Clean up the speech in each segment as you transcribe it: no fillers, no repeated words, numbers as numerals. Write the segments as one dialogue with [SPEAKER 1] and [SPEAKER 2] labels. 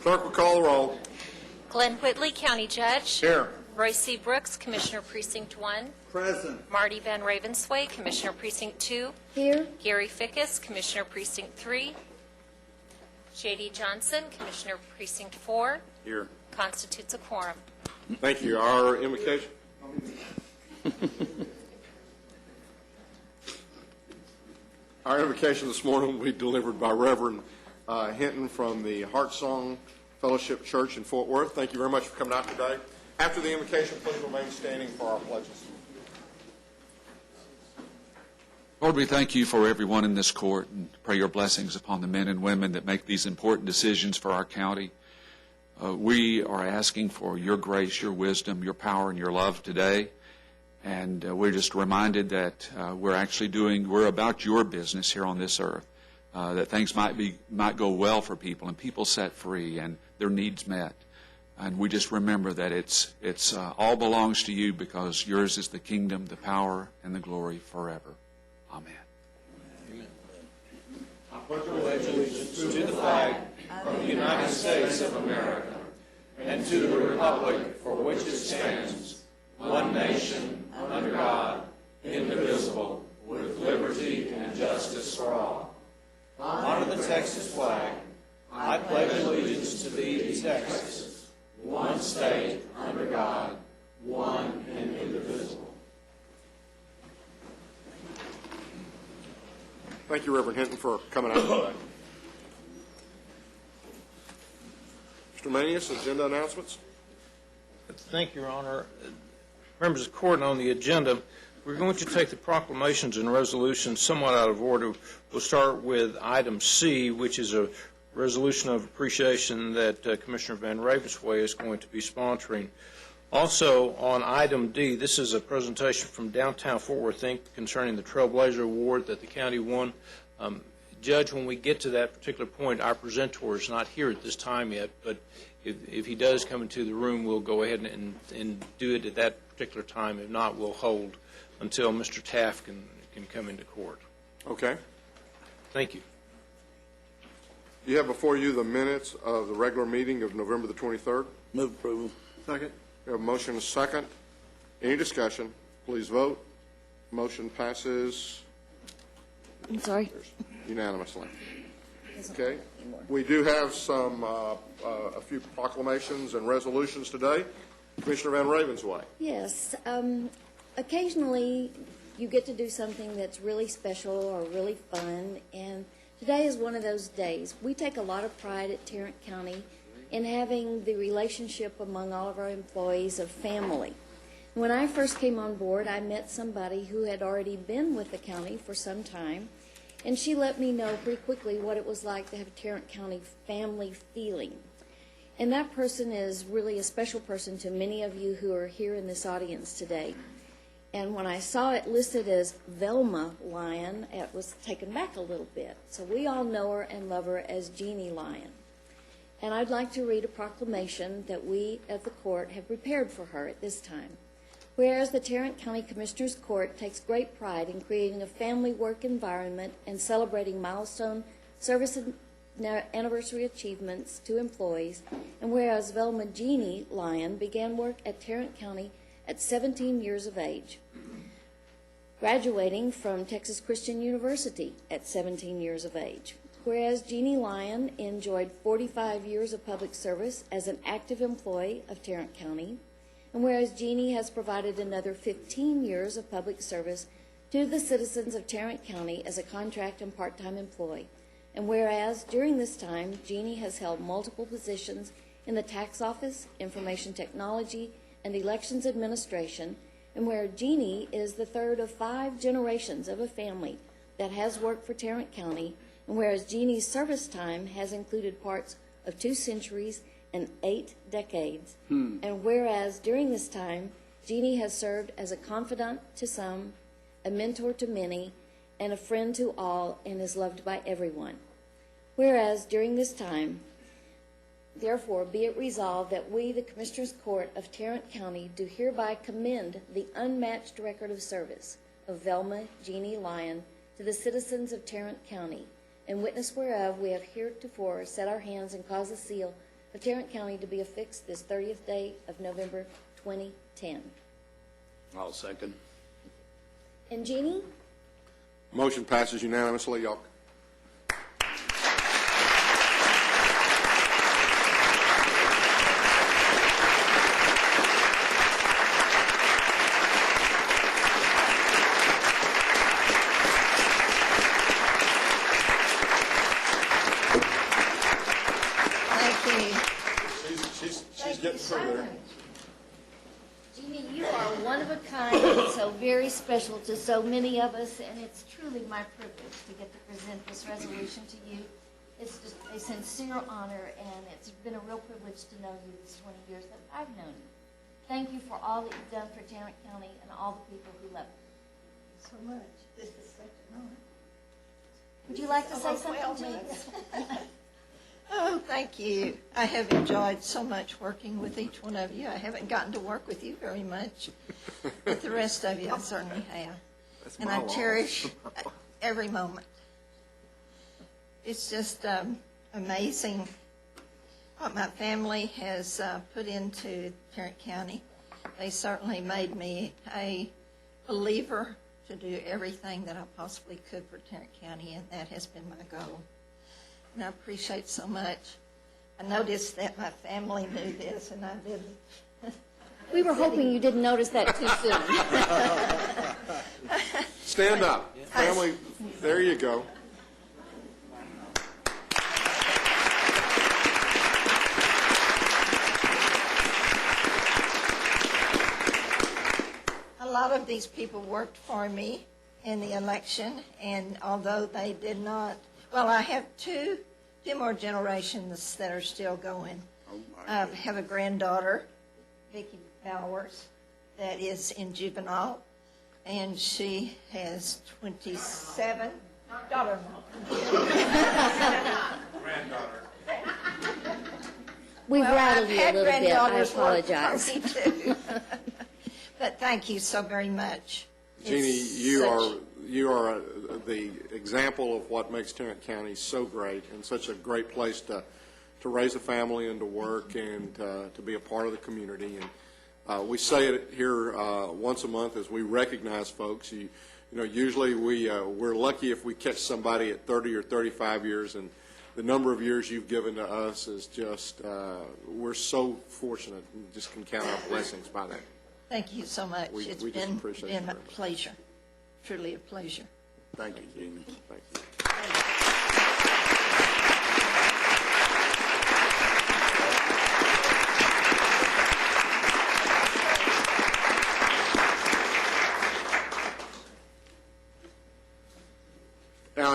[SPEAKER 1] Clerk will call the roll.
[SPEAKER 2] Glenn Whitley, County Judge.
[SPEAKER 1] Here.
[SPEAKER 2] Royce C. Brooks, Commissioner Precinct 1.
[SPEAKER 3] Present.
[SPEAKER 2] Marty Van Ravensway, Commissioner Precinct 2.
[SPEAKER 4] Here.
[SPEAKER 2] Gary Fickus, Commissioner Precinct 3. J.D. Johnson, Commissioner Precinct 4.
[SPEAKER 1] Here.
[SPEAKER 2] Constitutes a quorum.
[SPEAKER 1] Thank you. Our invocation. Our invocation this morning will be delivered by Reverend Hinton from the Heart Song Fellowship Church in Fort Worth. Thank you very much for coming out today. After the invocation, please remain standing for our pledges.
[SPEAKER 5] Lord, we thank you for everyone in this court and pray your blessings upon the men and women that make these important decisions for our county. We are asking for your grace, your wisdom, your power, and your love today. And we're just reminded that we're about your business here on this earth, that things might go well for people and people set free and their needs met. And we just remember that it's all belongs to you because yours is the kingdom, the power, and the glory forever. Amen.
[SPEAKER 3] Amen. I pledge allegiance to the flag of the United States of America and to the republic for which it stands, one nation, under God, indivisible, with liberty and justice for all. Honor the Texas flag. I pledge allegiance to thee, Texas, one state, under God, one and indivisible.
[SPEAKER 1] Thank you, Reverend Hinton, for coming out today. Mr. Manius, agenda announcements.
[SPEAKER 6] Thank you, Your Honor. Members of the court, on the agenda, we're going to take the proclamations and resolutions somewhat out of order. We'll start with item C, which is a resolution of appreciation that Commissioner Van Ravensway is going to be sponsoring. Also, on item D, this is a presentation from Downtown Fort Worth, Inc. concerning the Trailblazer Award that the county won. Judge, when we get to that particular point, our presenter is not here at this time yet, but if he does come into the room, we'll go ahead and do it at that particular time. If not, we'll hold until Mr. Taft can come into court.
[SPEAKER 1] Okay.
[SPEAKER 6] Thank you.
[SPEAKER 1] You have before you the minutes of the regular meeting of November the 23rd.
[SPEAKER 3] Move approval. Second.
[SPEAKER 1] We have a motion and a second. Any discussion? Please vote. Motion passes
[SPEAKER 4] I'm sorry.
[SPEAKER 1] unanimously. Okay. We do have some a few proclamations and resolutions today. Commissioner Van Ravensway.
[SPEAKER 4] Yes. Occasionally, you get to do something that's really special or really fun, and today is one of those days. We take a lot of pride at Tarrant County in having the relationship among all of our employees of family. When I first came on board, I met somebody who had already been with the county for some time, and she let me know pretty quickly what it was like to have a Tarrant County family feeling. And that person is really a special person to many of you who are here in this audience today. And when I saw it listed as Velma Lyon, it was taken back a little bit. So we all know her and love her as Jeannie Lyon. And I'd like to read a proclamation that we at the court have prepared for her at this time. Whereas the Tarrant County Commissioners Court takes great pride in creating a family work environment and celebrating milestone service and anniversary achievements to employees, and whereas Velma Jeannie Lyon began work at Tarrant County at 17 years of age, graduating from Texas Christian University at 17 years of age. Whereas Jeannie Lyon enjoyed 45 years of public service as an active employee of Tarrant County, and whereas Jeannie has provided another 15 years of public service to the citizens of Tarrant County as a contract and part-time employee, and whereas during this time, Jeannie has held multiple positions in the tax office, information technology, and elections administration, and where Jeannie is the third of 5 generations of a family that has worked for Tarrant County, and whereas Jeannie's service time has included parts of 2 centuries and 8 decades, and whereas during this time, Jeannie has served as a confidant to some, a mentor to many, and a friend to all, and is loved by everyone. Whereas during this time, therefore, be it resolved that we, the Commissioners Court of Tarrant County, do hereby commend the unmatched record of service of Velma Jeannie Lyon to the citizens of Tarrant County, in witness whereof we have heretofore set our hands and caused the seal of Tarrant County to be affixed this 30th day of November 2010.
[SPEAKER 3] I'll second.
[SPEAKER 4] And Jeannie?
[SPEAKER 1] Motion passes unanimously. Y'all. She's getting through there.
[SPEAKER 4] Jeannie, you are one of a kind and so very special to so many of us, and it's truly my privilege to get to present this resolution to you. It's just a sincere honor, and it's been a real privilege to know you these 20 years that I've known you. Thank you for all that you've done for Tarrant County and all the people who love you.
[SPEAKER 7] So much. This is such an honor.
[SPEAKER 4] Would you like to say something, Jeannie?
[SPEAKER 7] Oh, thank you. I have enjoyed so much working with each one of you. I haven't gotten to work with you very much, but the rest of you I certainly have. And I cherish every moment. It's just amazing what my family has put into Tarrant County. They certainly made me a believer to do everything that I possibly could for Tarrant County, and that has been my goal. And I appreciate so much. I noticed that my family knew this, and I didn't.
[SPEAKER 4] We were hoping you didn't notice that too soon.
[SPEAKER 1] Stand up. Family, there you go.
[SPEAKER 7] A lot of these people worked for me in the election, and although they did not, well, I have two more generations that are still going. I have a granddaughter, Vicki Bowers, that is in juvenile, and she has 27.
[SPEAKER 4] We've rattled you a little bit. I
[SPEAKER 7] granddaughters work
[SPEAKER 4] apologize.
[SPEAKER 7] for me too. But thank you so very much.
[SPEAKER 1] Jeannie,
[SPEAKER 7] It's
[SPEAKER 1] you are the example of what makes Tarrant County so great and such a great place to raise a family and to work and to be a part of the community. And we say it here once a month as we recognize folks. You know, usually we're lucky if we catch somebody at 30 or 35 years, and the number of years you've given to us is just, we're so fortunate and just can count our blessings by that.
[SPEAKER 7] Thank you so much.
[SPEAKER 1] We
[SPEAKER 7] It's
[SPEAKER 1] just
[SPEAKER 7] been
[SPEAKER 1] appreciate you
[SPEAKER 7] a
[SPEAKER 1] very much.
[SPEAKER 7] pleasure, truly a pleasure.
[SPEAKER 1] Thank you, Jeannie. Thank you.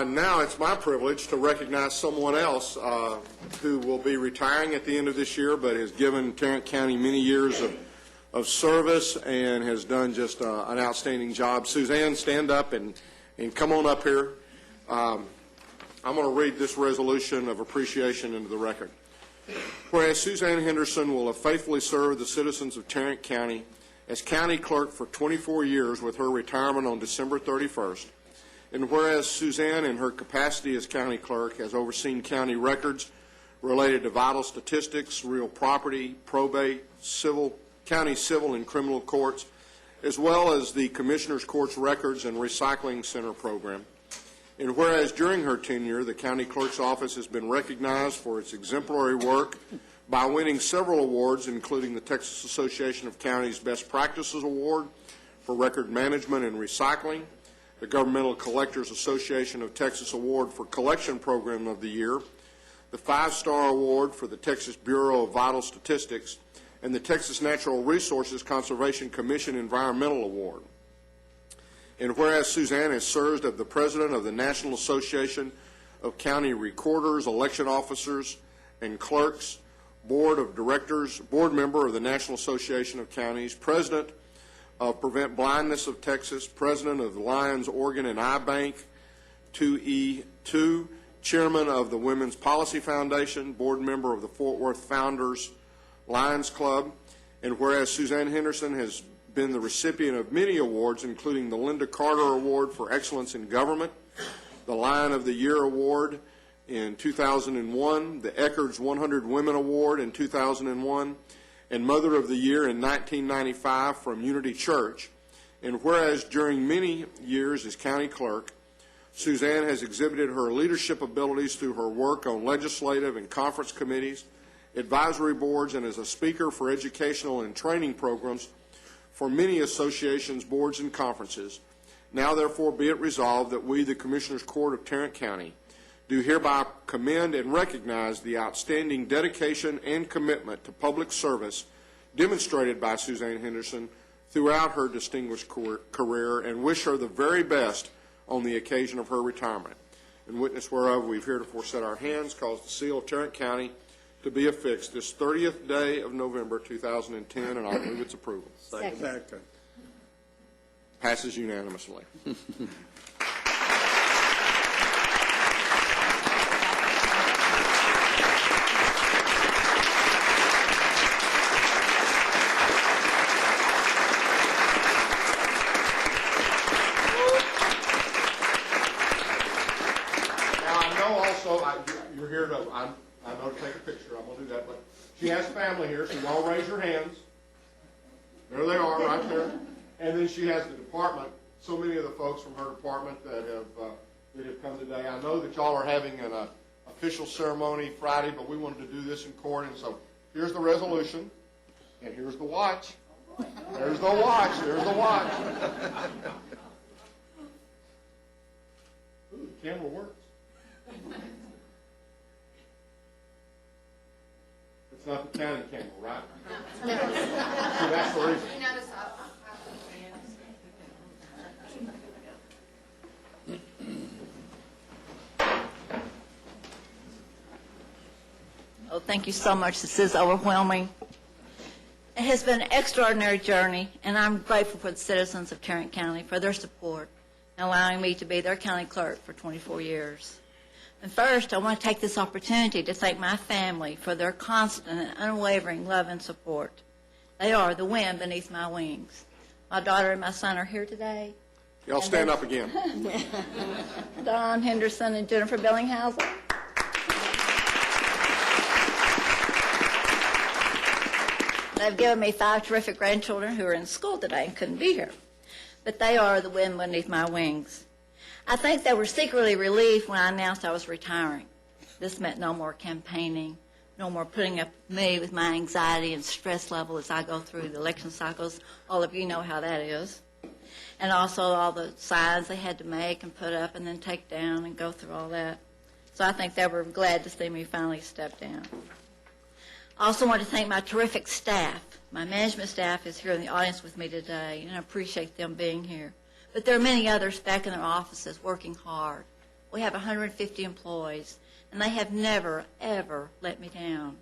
[SPEAKER 1] Now it's my privilege to recognize someone else who will be retiring at the end of this year, but has given Tarrant County many years of service and has done just an outstanding job. Suzanne, stand up and come on up here. I'm going to read this resolution of appreciation into the record. Whereas Suzanne Henderson will have faithfully served the citizens of Tarrant County as county clerk for 24 years with her retirement on December 31st, and whereas Suzanne, in her capacity as county clerk, has overseen county records related to vital statistics, real property, probate, county civil and criminal courts, as well as the Commissioners Court's records and recycling center program. And whereas during her tenure, the county clerk's office has been recognized for its exemplary work by winning several awards, including the Texas Association of Counties Best Practices Award for Record Management and Recycling, the Governmental Collectors Association of Texas Award for Collection Program of the Year, the 5-Star Award for the Texas Bureau of Vital Statistics, and the Texas Natural Resources Conservation Commission Environmental Award. And whereas Suzanne has served as the president of the National Association of County Recorders, Election Officers, and Clerks, Board of Directors, board member of the National Association of Counties, president of Prevent Blindness of Texas, president of the Lions, Organ, and Eye Bank, 2E2, chairman of the Women's Policy Foundation, board member of the Fort Worth Founders Lions Club, and whereas Suzanne Henderson has been the recipient of many awards, including the Linda Carter Award for Excellence in Government, the Lion of the Year Award in 2001, the Eckerd's 100 Women Award in 2001, and Mother of the Year in 1995 from Unity Church. And whereas during many years as county clerk, Suzanne has exhibited her leadership abilities through her work on legislative and conference committees, advisory boards, and as a speaker for educational and training programs for many associations, boards, and conferences. Now, therefore, be it resolved that we, the Commissioners Court of Tarrant County, do hereby commend and recognize the outstanding dedication and commitment to public service demonstrated by Suzanne Henderson throughout her distinguished career, and wish her the very best on the occasion of her retirement. In witness whereof, we've heretofore set our hands, caused the seal of Tarrant County to be affixed this 30th day of November 2010, and I move its approval.
[SPEAKER 4] Second.
[SPEAKER 1] Passes unanimously. You're here to, I know to take a picture, I'm going to do that, but she has family here, so y'all raise your hands. There they are, right there. And then she has the department, so many of the folks from her department that have come today. I know that y'all are having an official ceremony Friday, but we wanted to do this in court, and so here's the resolution, and here's the watch. There's the watch, there's the watch. Ooh, the camera works. It's not the county camera, right? No. So that's the reason.
[SPEAKER 8] Oh, thank you so much. This is overwhelming. It has been an extraordinary journey, and I'm grateful for the citizens of Tarrant County for their support and allowing me to be their county clerk for 24 years. And first, I want to take this opportunity to thank my family for their constant and unwavering love and support. They are the wind beneath my wings. My daughter and my son are here today.
[SPEAKER 1] Y'all stand up again.
[SPEAKER 8] Don Henderson and Jennifer Bellinghausen. They've given me 5 terrific grandchildren who are in school today and couldn't be here. But they are the wind beneath my wings. I think they were secretly relieved when I announced I was retiring. This meant no more campaigning, no more putting up with me with my anxiety and stress level as I go through the election cycles. All of you know how that is. And also all the signs they had to make and put up and then take down and go through all that. So I think they were glad to see me finally step down. I also want to thank my terrific staff. My management staff is here in the audience with me today, and I appreciate them being here. But there are many others back in their offices working hard. We have 150 employees, and they have never, ever let me down.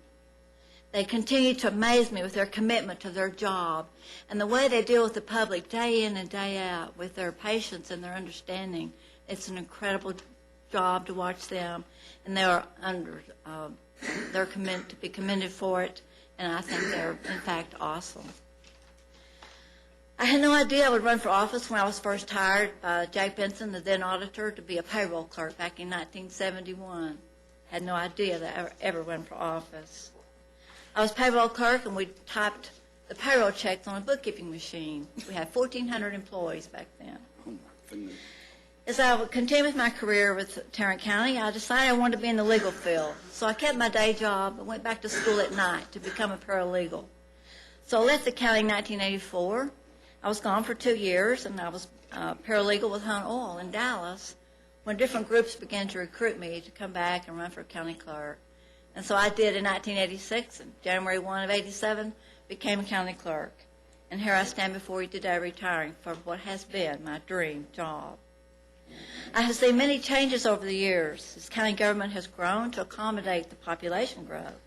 [SPEAKER 8] They continue to amaze me with their commitment to their job and the way they deal with the public day in and day out with their patience and their understanding. It's an incredible job to watch them, and they are they're to be commended for it, and I think they're, in fact, awesome. I had no idea I would run for office when I was first hired by Jake Benson, the then auditor, to be a payroll clerk back in 1971. Had no idea that I would ever run for office. I was payroll clerk, and we typed the payroll checks on a bookkeeping machine. We had 1,400 employees back then. As I would continue with my career with Tarrant County, I decided I wanted to be in the legal field. So I kept my day job and went back to school at night to become a paralegal. So I left the county in 1984. I was gone for 2 years, and I was paralegal with Hunt Oil in Dallas when different groups began to recruit me to come back and run for county clerk. And so I did in 1986, and January 1 of 87, became a county clerk. And here I stand before you today retiring from what has been my dream job. I have seen many changes over the years as county government has grown to accommodate the population growth.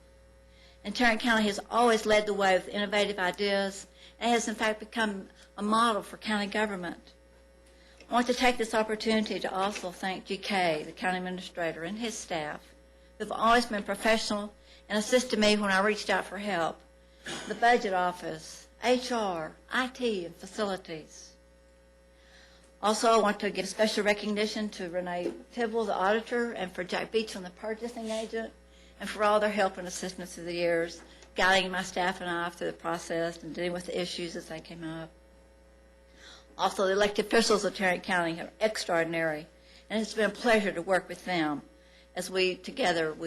[SPEAKER 8] And Tarrant County has always led the way with innovative ideas and has in fact become a model for county government. I want to take this opportunity to also thank GK, the county administrator, and his staff, who have always been professional and assisted me when I reached out for help. The budget office, HR, IT, and facilities. Also, I want to give special recognition to Renee Tibble, the auditor, and for Jack Beecham, the purchasing agent, and for all their help and assistance through the years, guiding my staff and I through the process and dealing with the issues as they came up. Also, the elected officials of Tarrant County are extraordinary, and it's been a pleasure to work with them as we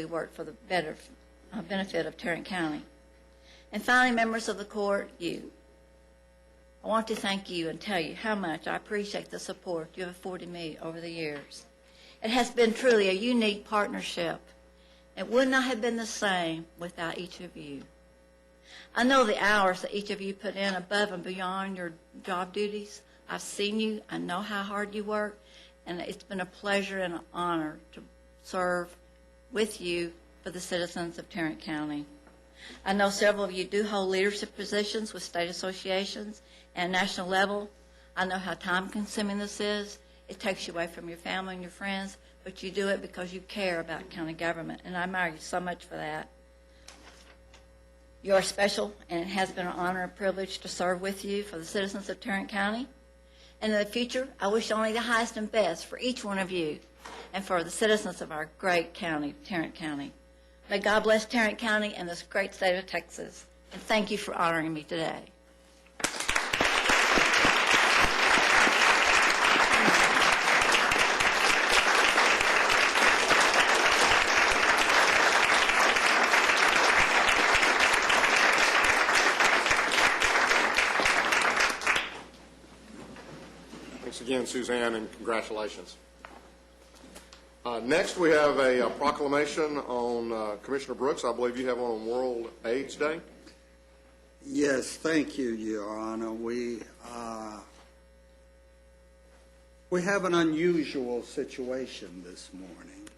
[SPEAKER 8] work for the benefit of Tarrant County. And finally, members of the court, you. I want to thank you and tell you how much I appreciate the support you have afforded me over the years. It has been truly a unique partnership. It would not have been the same without each of you. I know the hours that each of you put in above and beyond your job duties. I've seen you. I know how hard you work, and it's been a pleasure and an honor to serve with you for the citizens of Tarrant County. I know several of you do hold leadership positions with state associations and national level. I know how time-consuming this is. It takes you away from your family and your friends, but you do it because you care about county government, and I admire you so much for that. You are special, and it has been an honor and privilege to serve with you for the citizens of Tarrant County. And in the future, I wish only the highest and best for each one of you and for the citizens of our great county, Tarrant County. May God bless Tarrant County and this great state of Texas. And thank you for honoring me today.
[SPEAKER 1] Thanks again, Suzanne, and congratulations. Next, we have a proclamation on Commissioner Brooks. I believe you have one on World AIDS Day.
[SPEAKER 9] Yes, thank you, Your Honor. We have an unusual situation this morning.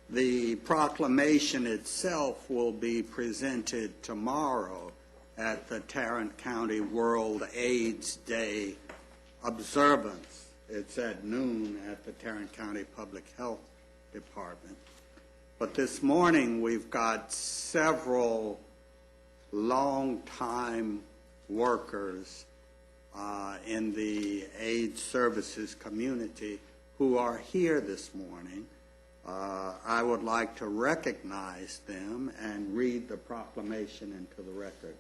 [SPEAKER 9] The proclamation itself will be presented tomorrow at the Tarrant County World AIDS Day observance. It's at noon at the Tarrant County Public Health Department. But this morning we've got several long-time workers in the AIDS services community who are here this morning. I would like to recognize them and read the proclamation into the record.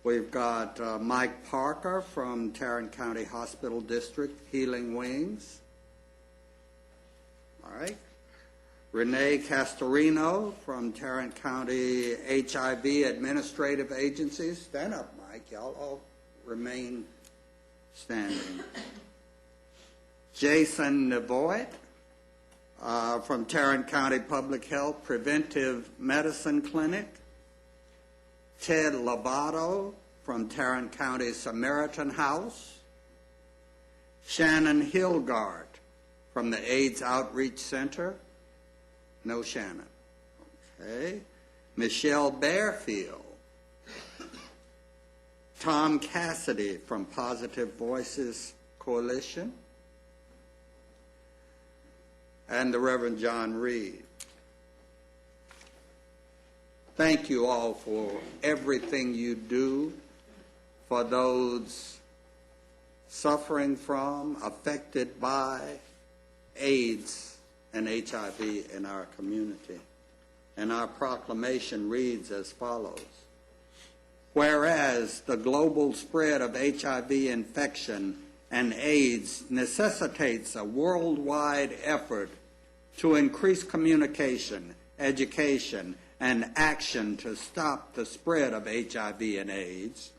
[SPEAKER 9] We've got Mike Parker from Tarrant County Hospital District, Healing Wings. All right. Renee Castorino from Tarrant County HIV Administrative Agencies. Stand up, Mike. Y'all all remain standing. Jason Nevoit from Tarrant County Public Health Preventive Medicine Clinic. Ted Lovato from Tarrant County Samaritan House. Shannon Hilgard from the AIDS Outreach Center. No Shannon. Okay. Michelle Bearfield. Tom Cassidy from Positive Voices Coalition. And the Reverend John Reed. Thank you all for everything you do for those suffering from, affected by AIDS and HIV in our community. And our proclamation reads as follows. Whereas the global spread of HIV infection and AIDS necessitates a worldwide effort to increase communication, education, and action to stop the spread of HIV and AIDS,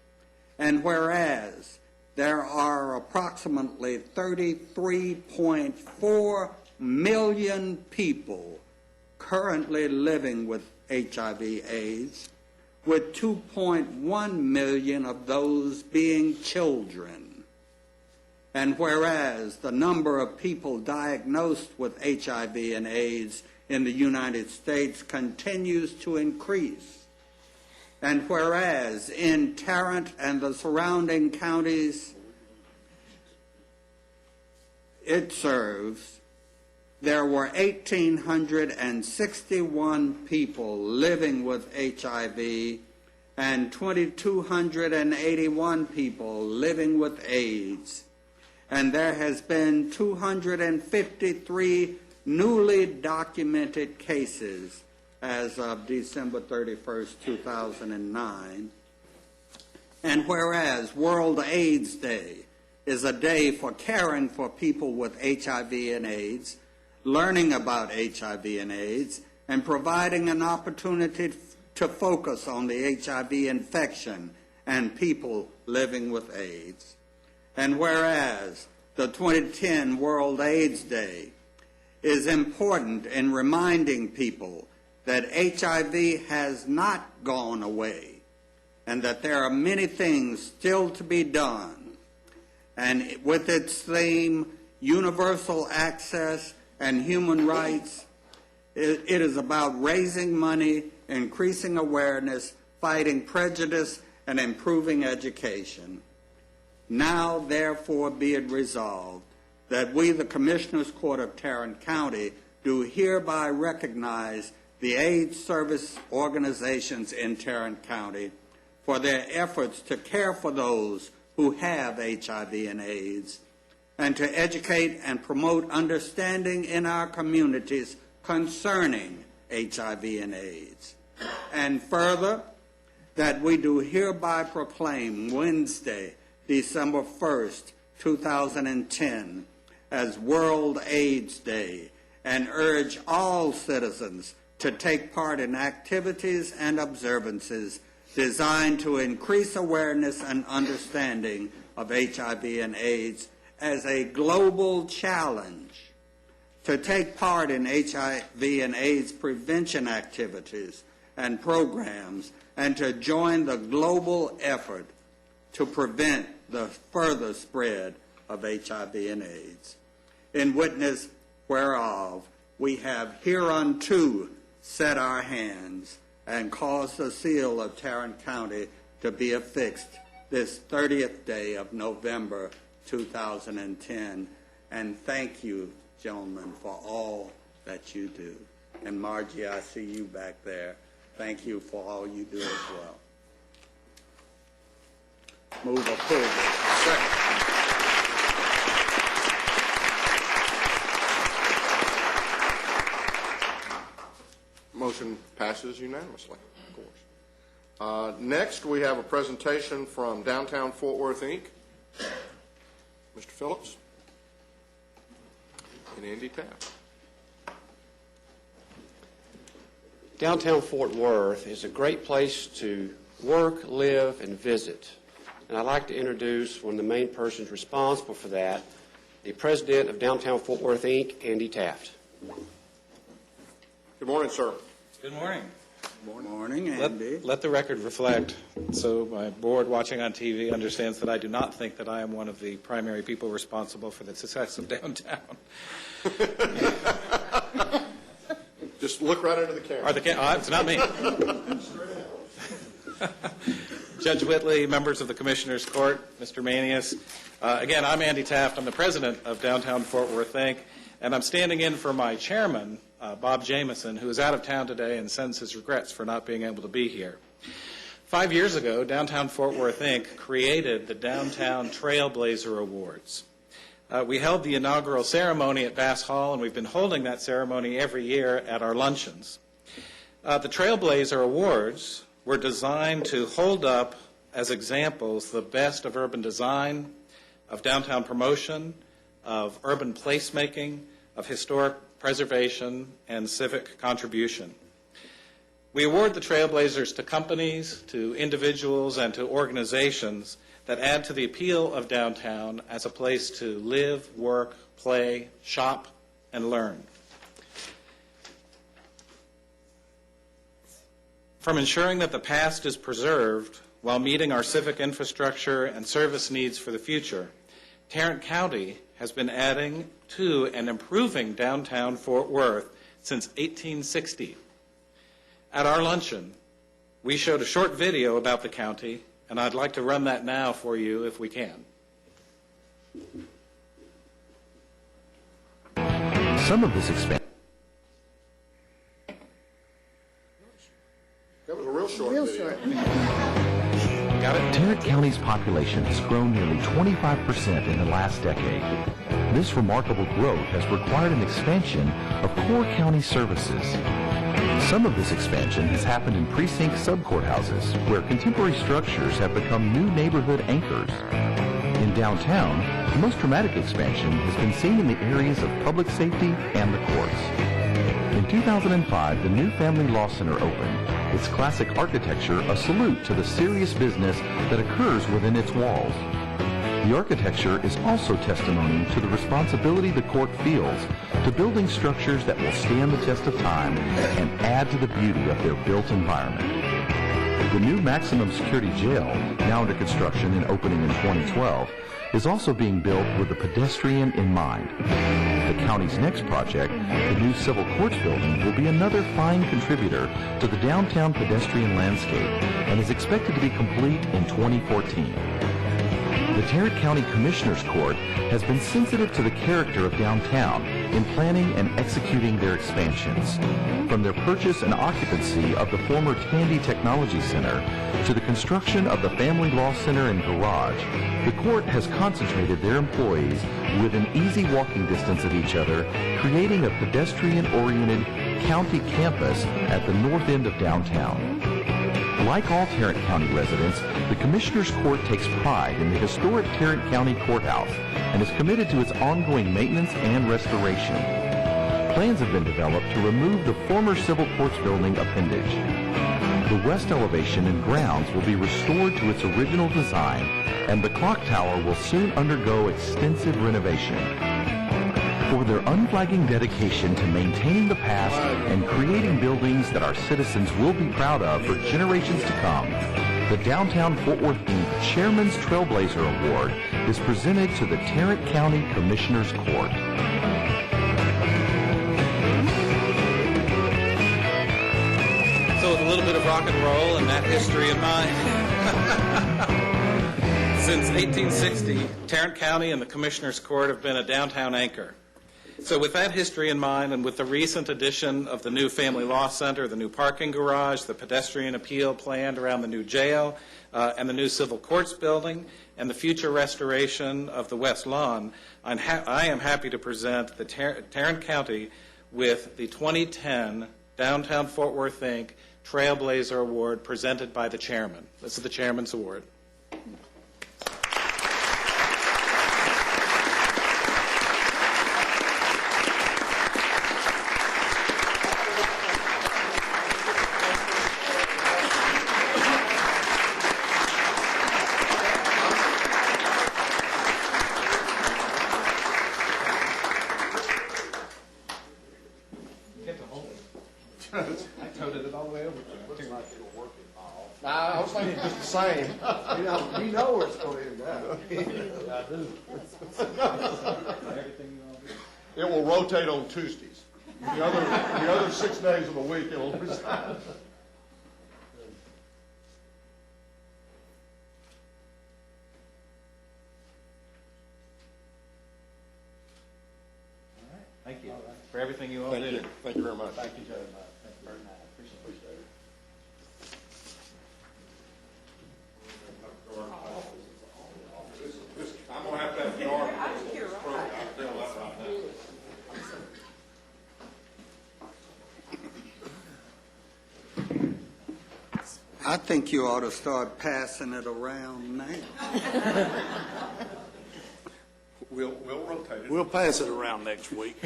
[SPEAKER 9] and whereas there are approximately 33.4 million people currently living with HIV/AIDS, with 2.1 million of those being children, and whereas the number of people diagnosed with HIV and AIDS in the United States continues to increase. And whereas in Tarrant and the surrounding counties it serves, there were 1,861 people living with HIV and 2,281 people living with AIDS. and there has been 253 newly documented cases as of December 31st, 2009. And whereas World AIDS Day is a day for caring for people with HIV and AIDS, learning about HIV and AIDS, and providing an opportunity to focus on the HIV infection and people living with AIDS. And whereas the 2010 World AIDS Day is important in reminding people that HIV has not gone away and that there are many things still to be done. And with its theme, universal access and human rights, it is about raising money, increasing awareness, fighting prejudice, and improving education. Now, therefore, be it resolved that we, the Commissioners Court of Tarrant County, do hereby recognize the AIDS service organizations in Tarrant County for their efforts to care for those who have HIV and AIDS, and to educate and promote understanding in our communities concerning HIV and AIDS. And further, that we do hereby proclaim Wednesday, December 1st, 2010, as World AIDS Day, and urge all citizens to take part in activities and observances designed to increase awareness and understanding of HIV and AIDS as a global challenge, to take part in HIV and AIDS prevention activities and programs, and to join the global effort to prevent the further spread of HIV and AIDS. In witness whereof, we have hereunto set our hands and caused the seal of Tarrant County to be affixed this 30th day of November 2010. And thank you, gentlemen, for all that you do. And Margie, I see you back there. Thank you for all you do as well. Move approval.
[SPEAKER 1] Second. Motion passes unanimously, of course. Next, we have a presentation from Downtown Fort Worth, Inc. Mr. Phillips and Andy Taft.
[SPEAKER 10] Downtown Fort Worth is a great place to work, live, and visit. And I'd like to introduce one of the main persons responsible for that, the president of Downtown Fort Worth, Inc., Andy Taft.
[SPEAKER 1] Good morning, sir.
[SPEAKER 11] Good morning.
[SPEAKER 9] Good morning, Andy.
[SPEAKER 11] Let the record reflect, so my board watching on TV understands that I do not think that I am one of the primary people responsible for the success of downtown.
[SPEAKER 1] Just look right into the camera.
[SPEAKER 11] It's not me. Judge Whitley, members of the Commissioners Court, Mr. Manius. Again, I'm Andy Taft. I'm the president of Downtown Fort Worth, Inc., and I'm standing in for my chairman, Bob Jameson, who is out of town today and sends his regrets for not being able to be here. 5 years ago, Downtown Fort Worth, Inc. created the Downtown Trailblazer Awards. We held the inaugural ceremony at Bass Hall, and we've been holding that ceremony every year at our luncheons. The Trailblazer Awards were designed to hold up as examples the best of urban design, of downtown promotion, of urban placemaking, of historic preservation, and civic contribution. We award the Trailblazers to companies, to individuals, and to organizations that add to the appeal of downtown as a place to live, work, play, shop, and learn. From ensuring that the past is preserved while meeting our civic infrastructure and service needs for the future, Tarrant County has been adding to and improving downtown Fort Worth since 1860. At our luncheon, we showed a short video about the county, and I'd like to run that now for you if we can.
[SPEAKER 12] Some of this expense.
[SPEAKER 1] That was a real short
[SPEAKER 4] Real
[SPEAKER 1] video.
[SPEAKER 4] short.
[SPEAKER 12] Tarrant County's population has grown nearly 25% in the last decade. This remarkable growth has required an expansion of core county services. Some of this expansion has happened in precinct sub-courthouses, where contemporary structures have become new neighborhood anchors. In downtown, the most dramatic expansion has been seen in the areas of public safety and the courts. In 2005, the new Family Law Center opened, its classic architecture a salute to the serious business that occurs within its walls. The architecture is also testimony to the responsibility the court feels to building structures that will stand the test of time and add to the beauty of their built environment. The new maximum security jail, now under construction and opening in 2012, is also being built with the pedestrian in mind. The county's next project, the new civil courts building, will be another fine contributor to the downtown pedestrian landscape and is expected to be complete in 2014. The Tarrant County Commissioners Court has been sensitive to the character of downtown in planning and executing their expansions. From their purchase and occupancy of the former Tandy Technology Center to the construction of the Family Law Center and garage, the court has concentrated their employees within easy walking distance of each other, creating a pedestrian-oriented county campus at the north end of downtown. Like all Tarrant County residents, the Commissioners Court takes pride in the historic Tarrant County Courthouse and is committed to its ongoing maintenance and restoration. Plans have been developed to remove the former Civil Courts building appendage. The west elevation and grounds will be restored to its original design, and the clock tower will soon undergo extensive renovation. For their unflagging dedication to maintaining the past and creating buildings that our citizens will be proud of for generations to come, the Downtown Fort Worth Inc. Chairman's Trailblazer Award is presented to the Tarrant County Commissioners Court.
[SPEAKER 11] So with a little bit of rock and roll and that history in mind, since 1860, Tarrant County and the Commissioners Court have been a downtown anchor. So with that history in mind, and with the recent addition of the new Family Law Center, the new parking garage, the pedestrian appeal planned around the new jail, and the new Civil Courts building, and the future restoration of the West Lawn, I am happy to present the Tarrant County with the 2010 Downtown Fort Worth, Inc. Trailblazer Award presented by the Chairman. This is the Chairman's Award.
[SPEAKER 1] Nah, I was thinking just the same.
[SPEAKER 3] You know where it's going to end up.
[SPEAKER 1] It will rotate on Tuesdays. The other 6 days of the week, it'll reside.
[SPEAKER 11] Thank you for everything you all
[SPEAKER 1] Thank
[SPEAKER 11] did.
[SPEAKER 1] you. Thank you very much.
[SPEAKER 11] Thank you, Judge. Thank you very much. Appreciate it.
[SPEAKER 1] I'm going to have to have Nora.
[SPEAKER 9] I think you ought to start passing it around now.
[SPEAKER 1] We'll rotate it.
[SPEAKER 3] We'll pass it around next week.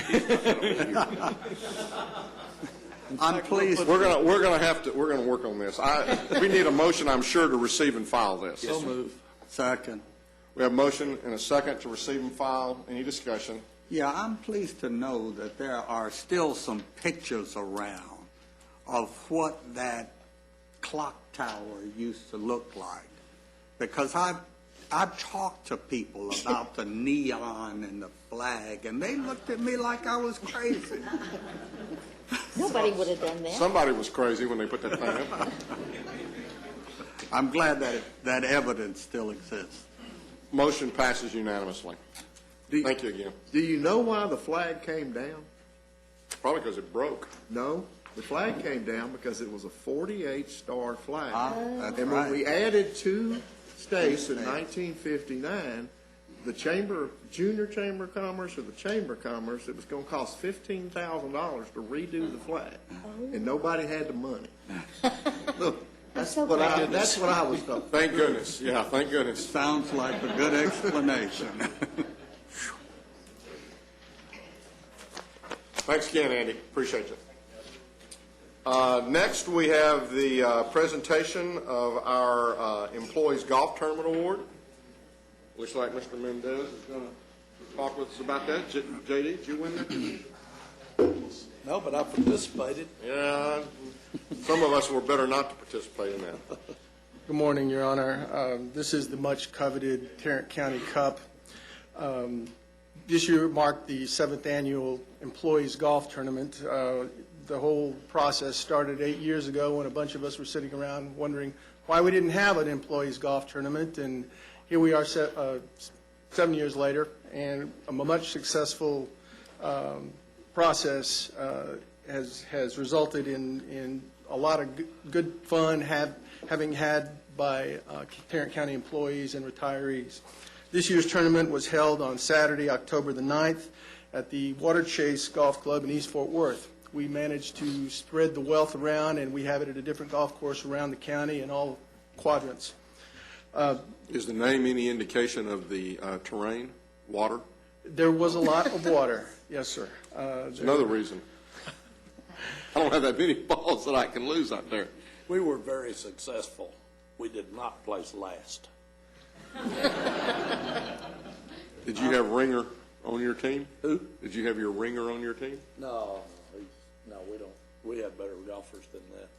[SPEAKER 9] I'm pleased.
[SPEAKER 1] We're going to work on this. We need a motion, I'm sure, to receive and file this.
[SPEAKER 3] So move.
[SPEAKER 9] Second.
[SPEAKER 1] We have a motion and a second to receive and file. Any discussion?
[SPEAKER 9] Yeah, I'm pleased to know that there are still some pictures around of what that clock tower used to look like. Because I've talked to people about the neon and the flag, and they looked at me like I was crazy.
[SPEAKER 4] Nobody would have done that.
[SPEAKER 1] Somebody was crazy when they put that thing up.
[SPEAKER 9] I'm glad that evidence still exists.
[SPEAKER 1] Motion passes unanimously. Thank you again.
[SPEAKER 3] Do you know why the flag came down?
[SPEAKER 1] Probably because it broke.
[SPEAKER 3] No.
[SPEAKER 13] The flag came down because it was a 48-star flag.
[SPEAKER 9] That's
[SPEAKER 13] And when
[SPEAKER 9] right.
[SPEAKER 13] we added 2 states in 1959, the Junior Chamber of Commerce or the Chamber of Commerce, it was going to cost $15,000 to redo the flag. And nobody had the money. Look, that's what I was told.
[SPEAKER 1] Thank goodness, yeah, thank goodness.
[SPEAKER 9] Sounds like a good explanation.
[SPEAKER 1] Thanks again, Andy, appreciate you. Next, we have the presentation of our Employees Golf Tournament Award. Looks like Mr. Mendez is going to talk with us about that. JD, did you win that?
[SPEAKER 3] No, but I participated.
[SPEAKER 1] Yeah, some of us were better not to participate in that.
[SPEAKER 14] Good morning, Your Honor. This is the much-coveted Tarrant County Cup. This year marked the 7th annual Employees Golf Tournament. The whole process started 8 years ago when a bunch of us were sitting around wondering why we didn't have an Employees Golf Tournament, and here we are 7 years later, and a much successful process has resulted in a lot of good fun having had by Tarrant County employees and retirees. This year's tournament was held on Saturday, October the 9th, at the Water Chase Golf Club in East Fort Worth. We managed to spread the wealth around, and we have it at a different golf course around the county in all quadrants.
[SPEAKER 1] Is the name any indication of the terrain, water?
[SPEAKER 14] There was a lot of water, yes, sir.
[SPEAKER 1] That's another reason. I don't have that many balls that I can lose out there.
[SPEAKER 3] We were very successful. We did not place last.
[SPEAKER 1] Did you have Ringer on your team?
[SPEAKER 3] Who?
[SPEAKER 1] Did you have your Ringer on your team?
[SPEAKER 3] No, we don't. We had better golfers than that.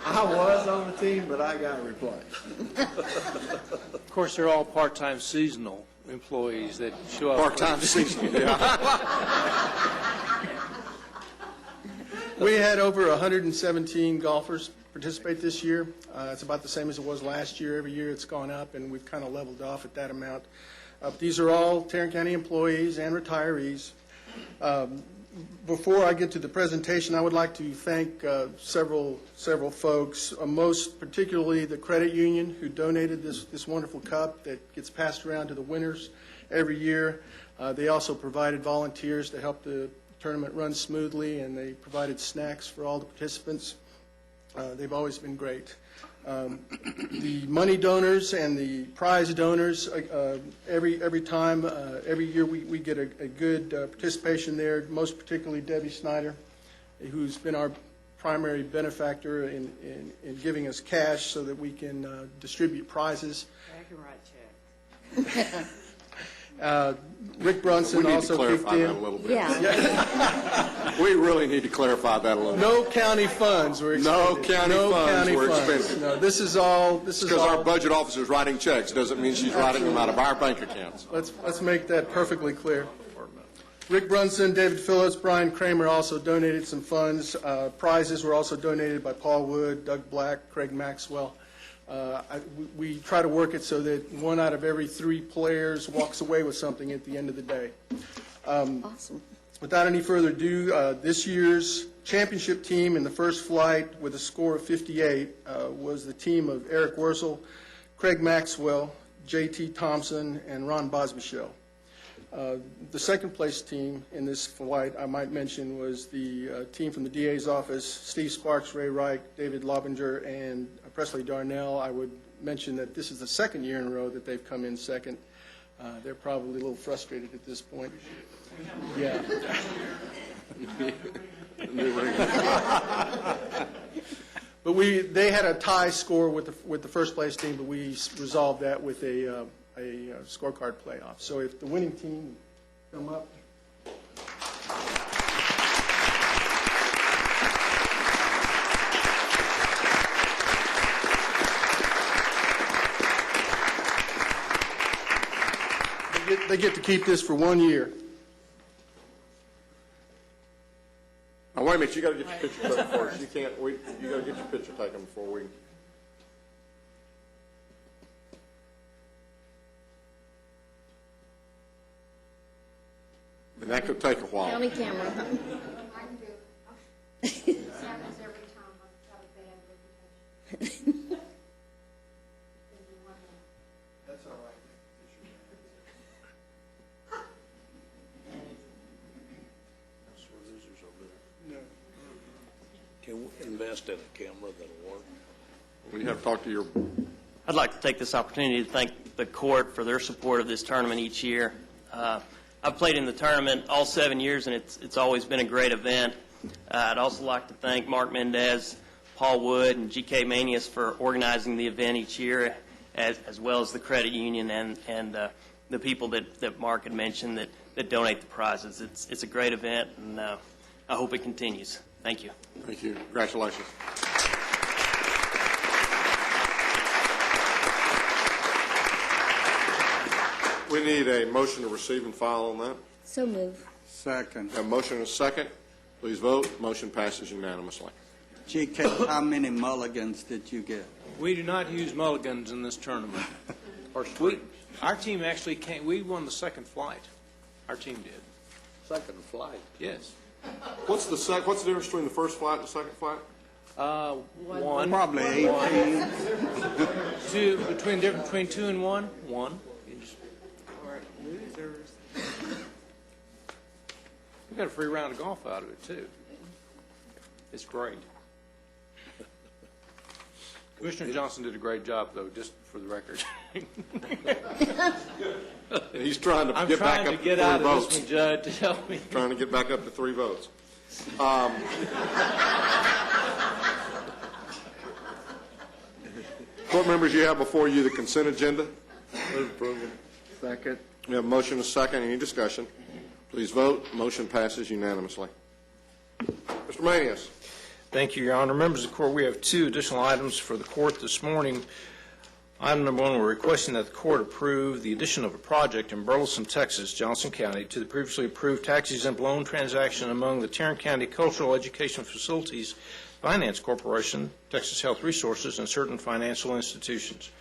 [SPEAKER 13] I was on the team, but I got replaced.
[SPEAKER 6] Of course, they're all part-time seasonal employees that show up.
[SPEAKER 1] Part-time season, yeah.
[SPEAKER 14] We had over 117 golfers participate this year. It's about the same as it was last year. Every year it's gone up, and we've kind of leveled off at that amount. These are all Tarrant County employees and retirees. Before I get to the presentation, I would like to thank several folks, most particularly the credit union who donated this wonderful cup that gets passed around to the winners every year. They also provided volunteers to help the tournament run smoothly, and they provided snacks for all the participants. They've always been great. The money donors and the prize donors, every year we get a good participation there, most particularly Debbie Snyder, who's been our primary benefactor in giving us cash so that we can distribute prizes.
[SPEAKER 15] I can write checks.
[SPEAKER 14] Rick Brunson also kicked in.
[SPEAKER 1] We need to clarify that a little bit. Yeah. We really need to clarify that a little bit.
[SPEAKER 14] No county funds were expended.
[SPEAKER 1] No county funds were expended.
[SPEAKER 14] No, this is all.
[SPEAKER 1] Because our budget officer's writing checks doesn't mean she's writing them out of our bank accounts.
[SPEAKER 14] Let's make that perfectly clear. Rick Brunson, David Phillips, Brian Kramer also donated some funds. Prizes were also donated by Paul Wood, Doug Black, Craig Maxwell. We try to work it so that 1 out of every 3 players walks away with something at the end of the day.
[SPEAKER 4] Awesome.
[SPEAKER 14] Without any further ado, this year's championship team in the first flight with a score of 58 was the team of Eric Wurzel, Craig Maxwell, J.T. Thompson, and Ron Bosmichel. The second place team in this flight, I might mention, was the team from the DA's office, Steve Sparks, Ray Reich, David Lobinger, and Presley Darnell. I would mention that this is the second year in a row that they've come in second. They're probably a little frustrated at this point. Yeah. But they had a tie score with the first place team, but we resolved that with a scorecard playoff. So if the winning team come up. They get to keep this for 1 year.
[SPEAKER 1] Now, wait a minute, you got to get your picture taken first. You got to get your picture taken before we. And that could take a while.
[SPEAKER 4] County camera.
[SPEAKER 3] Can we invest in a camera that'll work?
[SPEAKER 1] We have to talk to your,
[SPEAKER 16] I'd like to take this opportunity to thank the court for their support of this tournament each year. I've played in the tournament all 7 years, and it's always been a great event. I'd also like to thank Mark Mendez, Paul Wood, and G.K. Manius for organizing the event each year, as well as the credit union and the people that Mark had mentioned that donate the prizes. It's a great event, and I hope it continues. Thank you.
[SPEAKER 1] thank you. Congratulations. We need a motion to receive and file on that.
[SPEAKER 4] So move.
[SPEAKER 9] Second.
[SPEAKER 1] A motion and a second. Please vote. Motion passes unanimously.
[SPEAKER 9] GK, how many mulligans did you get?
[SPEAKER 6] We do not use mulligans in this tournament. Our team actually came, we won the second flight. Our team did.
[SPEAKER 3] Second flight.
[SPEAKER 6] Yes.
[SPEAKER 1] What's the difference between the first flight and the second flight?
[SPEAKER 6] One.
[SPEAKER 9] Probably 18.
[SPEAKER 6] Between 2 and 1? 1. We got a free round of golf out of it, too. It's great. Commissioner Johnson did a great job, though, just for the record.
[SPEAKER 1] He's trying to
[SPEAKER 6] I'm
[SPEAKER 1] get
[SPEAKER 6] trying
[SPEAKER 1] back
[SPEAKER 6] to
[SPEAKER 1] up
[SPEAKER 6] get
[SPEAKER 1] to
[SPEAKER 6] out
[SPEAKER 1] 3
[SPEAKER 6] of
[SPEAKER 1] votes.
[SPEAKER 6] this one, Judd, to help me.
[SPEAKER 1] Trying to get back up to 3 votes. Court members, you have before you the consent agenda.
[SPEAKER 3] Move approval.
[SPEAKER 13] Second.
[SPEAKER 1] We have a motion and a second. Any discussion? Please vote. Motion passes unanimously. Mr. Manius.
[SPEAKER 6] Thank you, Your Honor. Members of the court, we have 2 additional items for the court this morning. Item number 1, we're requesting that the court approve the addition of a project in Burleson, Texas, Johnson County, to the previously approved tax-exempt loan transaction among the Tarrant County Cultural Education Facilities Finance Corporation, Texas Health Resources, and certain financial institutions.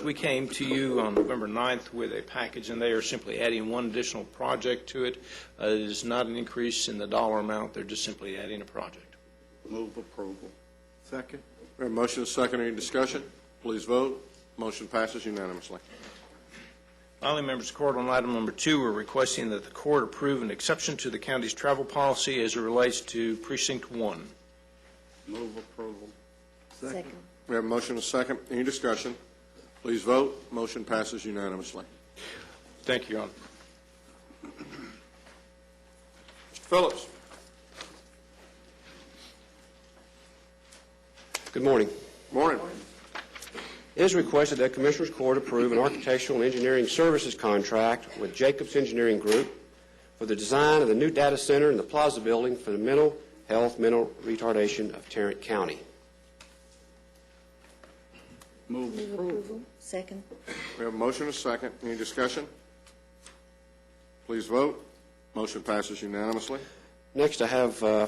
[SPEAKER 6] We came to you on November 9th with a package, and they are simply adding one additional project to it. It is not an increase in the dollar amount. They're just simply adding a project.
[SPEAKER 13] Move approval. Second.
[SPEAKER 1] We have a motion and a second. Any discussion? Please vote. Motion passes unanimously.
[SPEAKER 6] Finally, members of the court, on item number 2, we're requesting that the court approve an exception to the county's travel policy as it relates to Precinct 1.
[SPEAKER 13] Move approval.
[SPEAKER 4] Second.
[SPEAKER 1] We have a motion and a second. Any discussion? Please vote. Motion passes unanimously.
[SPEAKER 6] Thank you, Your Honor.
[SPEAKER 1] Mr. Phillips.
[SPEAKER 10] Good morning.
[SPEAKER 1] Morning.
[SPEAKER 10] It is requested that Commissioners Court approve an architectural and engineering services contract with Jacobs Engineering Group for the design of the new data center in the Plaza Building for the mental retardation of Tarrant County.
[SPEAKER 9] Move
[SPEAKER 4] approval. Second.
[SPEAKER 1] We have a motion and a second. Any discussion? Please vote. Motion passes unanimously.
[SPEAKER 10] Next, I have a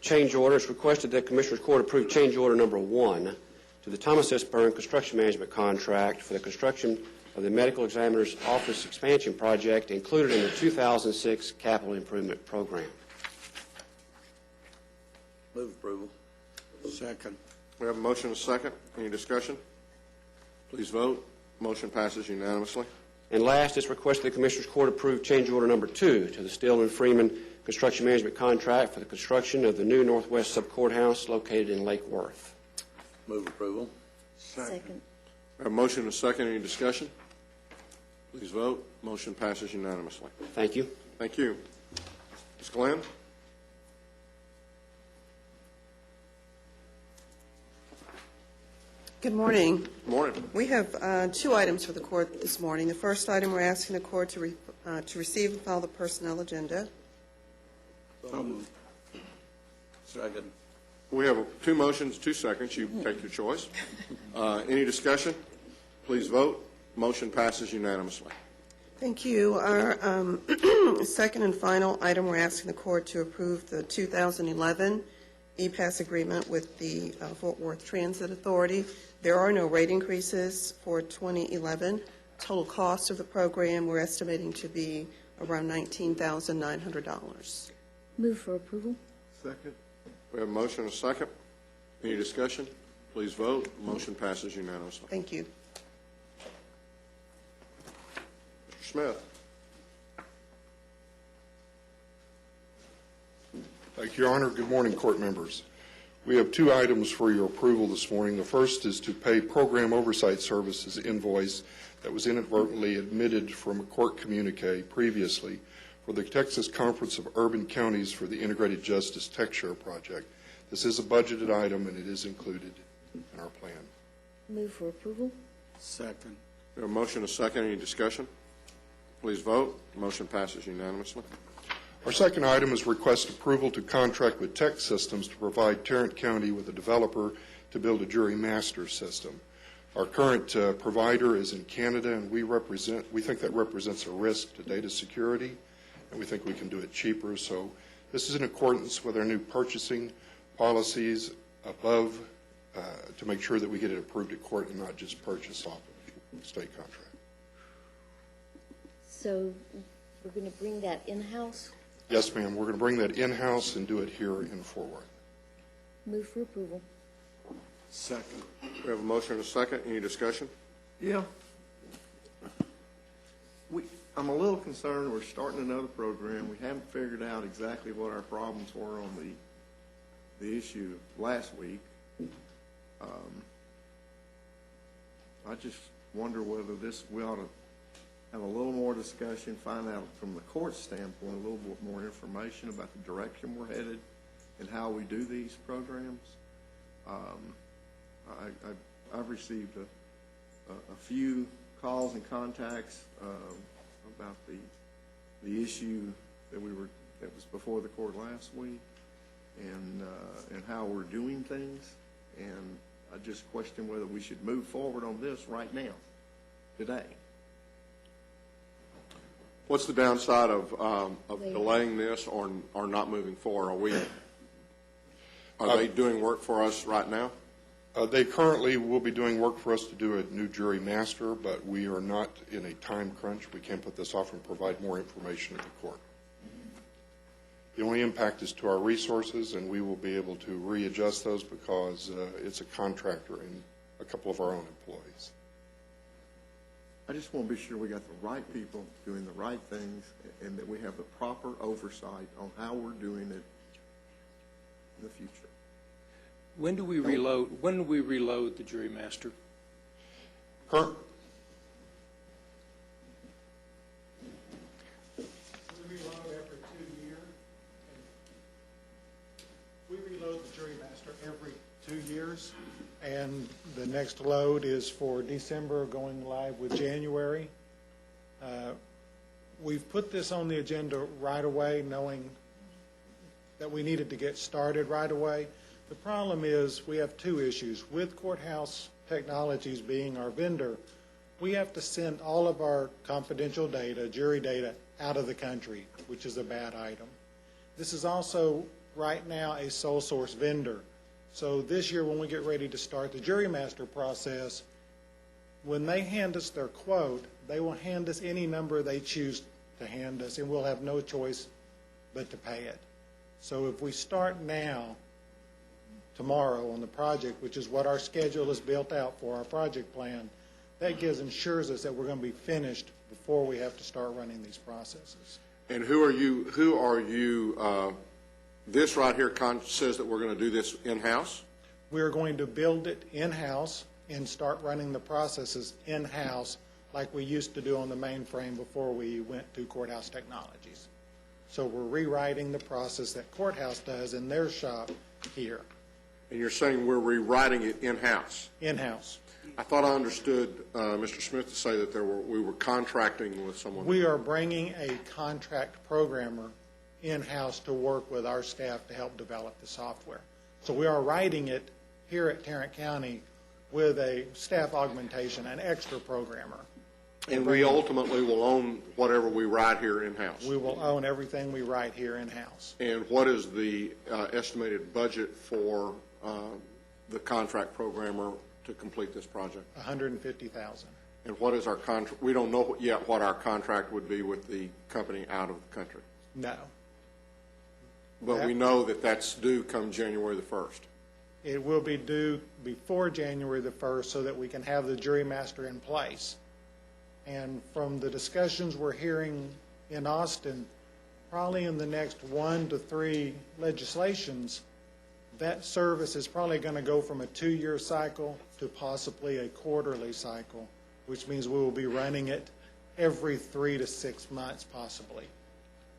[SPEAKER 10] change order. It's requested that Commissioners Court approve change order number 1 to the Thomas S. Byrne Construction Management Contract for the construction of the Medical Examiner's Office Expansion Project included in the 2006 Capital Improvement Program.
[SPEAKER 3] Move approval.
[SPEAKER 9] Second.
[SPEAKER 1] We have a motion and a second. Any discussion? Please vote. Motion passes unanimously.
[SPEAKER 10] And last, it's requested the Commissioners Court approve change order number 2 to the Stillman Freeman Construction Management Contract for the construction of the new Northwest Sub-Courthouse located in Lake Worth.
[SPEAKER 3] Move approval.
[SPEAKER 4] Second.
[SPEAKER 1] We have a motion and a second. Any discussion? Please vote. Motion passes unanimously.
[SPEAKER 10] Thank you.
[SPEAKER 1] Thank you. Ms. Glenn?
[SPEAKER 17] Good morning.
[SPEAKER 1] Good morning.
[SPEAKER 17] We have 2 items for the court this morning. The first item, we're asking the court to receive and file the personnel agenda.
[SPEAKER 3] So moved. Second.
[SPEAKER 1] We have 2 motions, 2 seconds. You take your choice. Any discussion? Please vote. Motion passes unanimously.
[SPEAKER 17] Thank you. Our second and final item, we're asking the court to approve the 2011 EPAS agreement with the Fort Worth Transit Authority. There are no rate increases for 2011. Total cost of the program we're estimating to be around $19,900.
[SPEAKER 4] Move for approval.
[SPEAKER 1] Second. We have a motion and a second. Any discussion? Please vote. Motion passes unanimously.
[SPEAKER 17] Thank you.
[SPEAKER 1] Mr. Smith.
[SPEAKER 18] Thank you, Your Honor. Good morning, court members. We have two items for your approval this morning. The first is to pay Program Oversight Services invoice that was inadvertently admitted from a court communique previously for the Texas Conference of Urban Counties for the Integrated Justice Tech Share Project. This is a budgeted item, and it is included in our plan.
[SPEAKER 4] Move for approval.
[SPEAKER 1] Second. We have a motion and a second. Any discussion? Please vote. Motion passes unanimously.
[SPEAKER 18] Our second item is request approval to contract with Tech Systems to provide Tarrant County with a developer to build a jury master system. Our current provider is in Canada, and we think that represents a risk to data security, and we think we can do it cheaper. So this is in accordance with our new purchasing policies above to make sure that we get it approved at court and not just purchase off of state contract.
[SPEAKER 4] So we're going to bring that in-house?
[SPEAKER 18] Yes, ma'am. We're going to bring that in-house and do it here in Fort Worth.
[SPEAKER 4] Move for approval.
[SPEAKER 1] Second. We have a motion and a second. Any discussion?
[SPEAKER 13] Yeah. I'm a little concerned. We're starting another program. We haven't figured out exactly what our problems were on the issue last week. I just wonder whether we ought to have a little more discussion, find out from the court standpoint a little bit more information about the direction we're headed and how we do these programs. I've received a few calls and contacts about the issue that was before the court last week and how we're doing things, and I just question whether we should move forward on this right now, today.
[SPEAKER 1] What's the downside of delaying this or not moving forward? Are they doing work for us right now?
[SPEAKER 18] They currently will be doing work for us to do a new jury master, but we are not in a time crunch. We can put this off and provide more information to the court. The only impact is to our resources, and we will be able to readjust those because it's a contractor and a couple of our own employees.
[SPEAKER 13] I just want to be sure we got the right people doing the right things and that we have the proper oversight on how we're doing it in the future.
[SPEAKER 6] When do we reload the jury master?
[SPEAKER 18] Current.
[SPEAKER 14] We reload every 2 years. We reload the jury master every 2 years, and the next load is for December, going live with January. We've put this on the agenda right away, knowing that we needed to get started right away. The problem is we have two issues. With Courthouse Technologies being our vendor, we have to send all of our confidential data, jury data, out of the country, which is a bad item. This is also right now a sole source vendor. So this year when we get ready to start the jury master process, when they hand us their quote, they will hand us any number they choose to hand us, and we'll have no choice but to pay it. So if we start now, tomorrow on the project, which is what our schedule is built out for, our project plan, that ensures us that we're going to be finished before we have to start running these processes.
[SPEAKER 1] And who are you, this right here says that we're going to do this in-house?
[SPEAKER 14] We're going to build it in-house and start running the processes in-house like we used to do on the mainframe before we went to Courthouse Technologies. So we're rewriting the process that Courthouse does in their shop here.
[SPEAKER 1] And you're saying we're rewriting it in-house?
[SPEAKER 14] In-house.
[SPEAKER 1] I thought I understood Mr. Smith to say that we were contracting with someone.
[SPEAKER 14] We are bringing a contract programmer in-house to work with our staff to help develop the software. So we are writing it here at Tarrant County with a staff augmentation, an extra programmer.
[SPEAKER 1] And we ultimately will own whatever we write here in-house?
[SPEAKER 14] We will own everything we write here in-house.
[SPEAKER 1] And what is the estimated budget for the contract programmer to complete this project?
[SPEAKER 14] $150,000.
[SPEAKER 1] And what is our contract? We don't know yet what our contract would be with the company out of the country.
[SPEAKER 14] No.
[SPEAKER 1] But we know that that's due come January the 1st.
[SPEAKER 14] It will be due before January the 1st so that we can have the jury master in place. And from the discussions we're hearing in Austin, probably in the next 1 to 3 legislations,
[SPEAKER 19] that service is probably going to go from a 2-year cycle to possibly a quarterly cycle, which means we will be running it every 3 to 6 months possibly,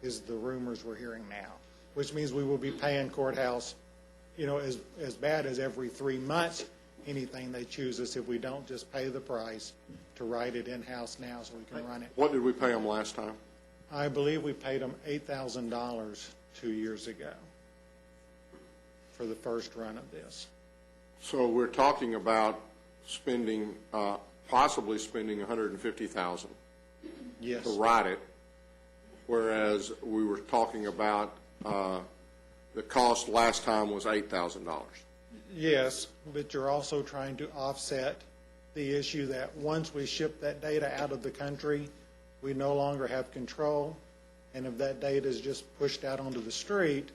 [SPEAKER 19] is the rumors we're hearing now, which means we will be paying courthouse, as bad as every 3 months, anything they choose us if we don't just pay the price to write it in-house now so we can run it.
[SPEAKER 1] What did we pay them last time?
[SPEAKER 19] I believe we paid them $8,000 2 years ago for the first run of this.
[SPEAKER 1] So we're talking about possibly spending $150,000
[SPEAKER 19] Yes.
[SPEAKER 1] to write it, whereas we were talking about the cost last time was $8,000.
[SPEAKER 19] Yes, but you're also trying to offset the issue that once we ship that data out of the country, we no longer have control, and if that data is just pushed out onto the street,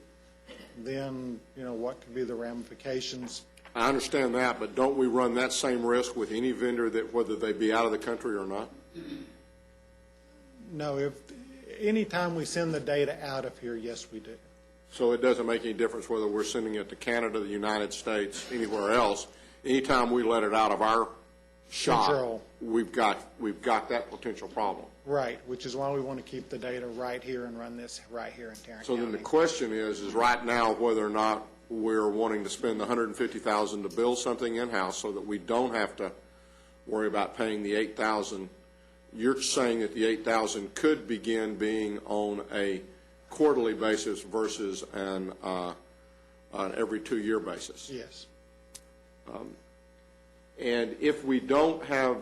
[SPEAKER 19] then, what could be the ramifications?
[SPEAKER 1] I understand that, but don't we run that same risk with any vendor, that whether they be out of the country or not?
[SPEAKER 19] No, anytime we send the data out of here, yes, we do.
[SPEAKER 1] So it doesn't make any difference whether we're sending it to Canada, the United States, anywhere else. Anytime we let it out of our shop,
[SPEAKER 19] Control.
[SPEAKER 1] we've got that potential problem.
[SPEAKER 19] Right, which is why we want to keep the data right here and run this right here in Tarrant
[SPEAKER 1] So
[SPEAKER 19] County.
[SPEAKER 1] then the question is right now whether or not we're wanting to spend the $150,000 to build something in-house so that we don't have to worry about paying the $8,000. You're saying that the $8,000 could begin being on a quarterly basis versus an every 2-year basis.
[SPEAKER 19] Yes.
[SPEAKER 1] And if we don't have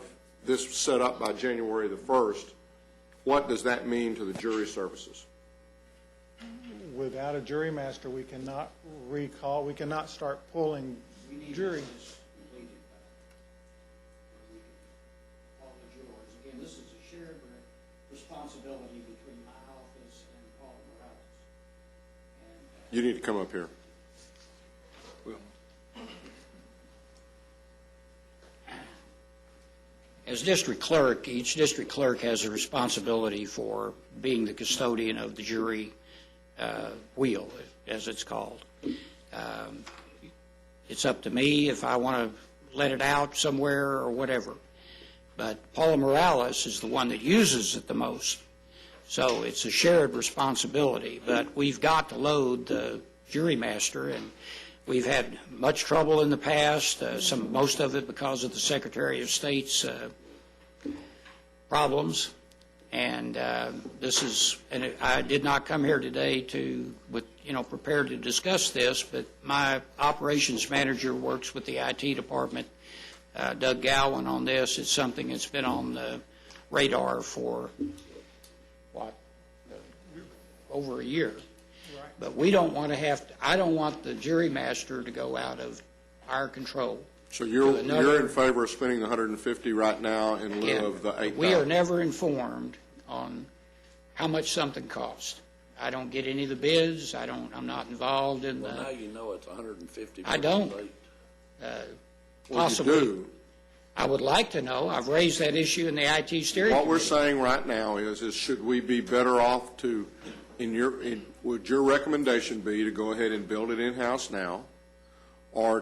[SPEAKER 1] this set up by January the 1st, what does that mean to the jury services?
[SPEAKER 19] Without a jury master, we cannot start pulling jury.
[SPEAKER 20] All the jurors. Again, this is a shared responsibility between my office and Paul Morales.
[SPEAKER 1] You need to come up here.
[SPEAKER 20] As district clerk, each district clerk has a responsibility for being the custodian of the jury wheel, as it's called. It's up to me if I want to let it out somewhere or whatever. But Paula Morales is the one that uses it the most. So it's a shared responsibility. But we've got to load the jury master, and we've had much trouble in the past, most of it because of the Secretary of State's problems. And I did not come here today prepared to discuss this, but my operations manager works with the IT department, Doug Gowan, on this. It's something that's been on the radar for, over a year.
[SPEAKER 19] Right.
[SPEAKER 20] But we don't want to I don't want the jury master to go out of our control.
[SPEAKER 1] So you're in favor of spending the $150 right now in lieu of the $8,000?
[SPEAKER 20] We are never informed on how much something costs. I don't get any of the bids. I'm not involved in the.
[SPEAKER 3] Well, now you know it's $150.
[SPEAKER 20] I don't. Possibly.
[SPEAKER 1] You do.
[SPEAKER 20] I would like to know. I've raised that issue in the IT steering
[SPEAKER 1] What
[SPEAKER 20] committee.
[SPEAKER 1] we're saying right now is should we be better off would your recommendation be to go ahead and build it in-house now? Or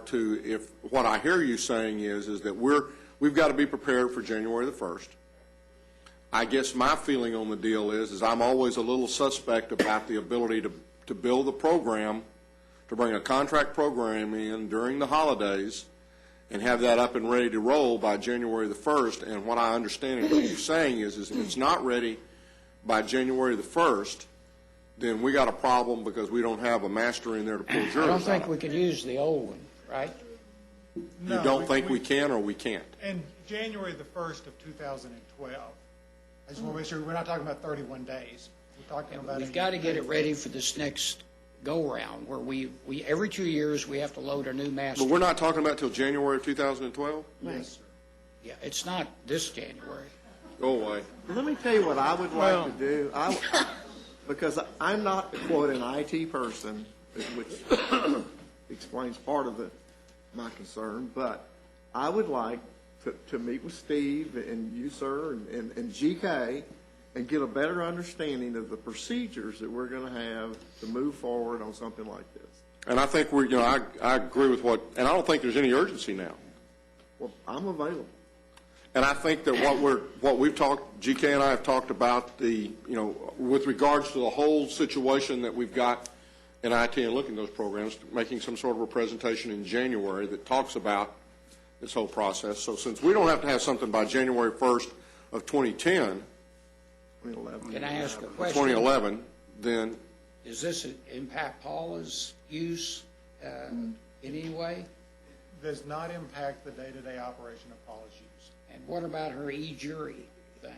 [SPEAKER 1] what I hear you saying is that we've got to be prepared for January the 1st. I guess my feeling on the deal is I'm always a little suspect about the ability to build the program, to bring a contract program in during the holidays and have that up and ready to roll by January the 1st. And what I understand what you're saying is if it's not ready by January the 1st, then we got a problem because we don't have a master in there to pull jurors out.
[SPEAKER 20] I don't think we could use the old one, right?
[SPEAKER 1] You don't think we can or we can't?
[SPEAKER 19] And January the 1st of 2012. I just want to make sure we're not talking about 31 days. We're talking about.
[SPEAKER 20] We've got to get it ready for this next go-around where we every 2 years we have to load our new master.
[SPEAKER 1] But we're not talking about till January of 2012?
[SPEAKER 19] Yes, sir.
[SPEAKER 20] Yeah, it's not this January.
[SPEAKER 1] Go away.
[SPEAKER 13] Let me tell you what I would like to do. Because I'm not, quote, an IT person, which explains part of my concern, but I would like to meet with Steve and you, sir, and GK, and get a better understanding of the procedures that we're going to have to move forward on something like this.
[SPEAKER 1] And I think we're, you know, I agree with what, and I don't think there's any urgency now.
[SPEAKER 13] Well, I'm available.
[SPEAKER 1] And I think that what we've talked, GK and I have talked about the, you know, with regards to the whole situation that we've got in IT and looking at those programs, making some sort of a presentation in January that talks about this whole process. So since we don't have to have something by January 1st of 2010,
[SPEAKER 13] 2011.
[SPEAKER 20] Can I ask a question?
[SPEAKER 1] 2011, then
[SPEAKER 20] Does this impact Paula's use in any way?
[SPEAKER 19] Does not impact the day-to-day operation of Paula's use.
[SPEAKER 20] And what about her e-jury thing?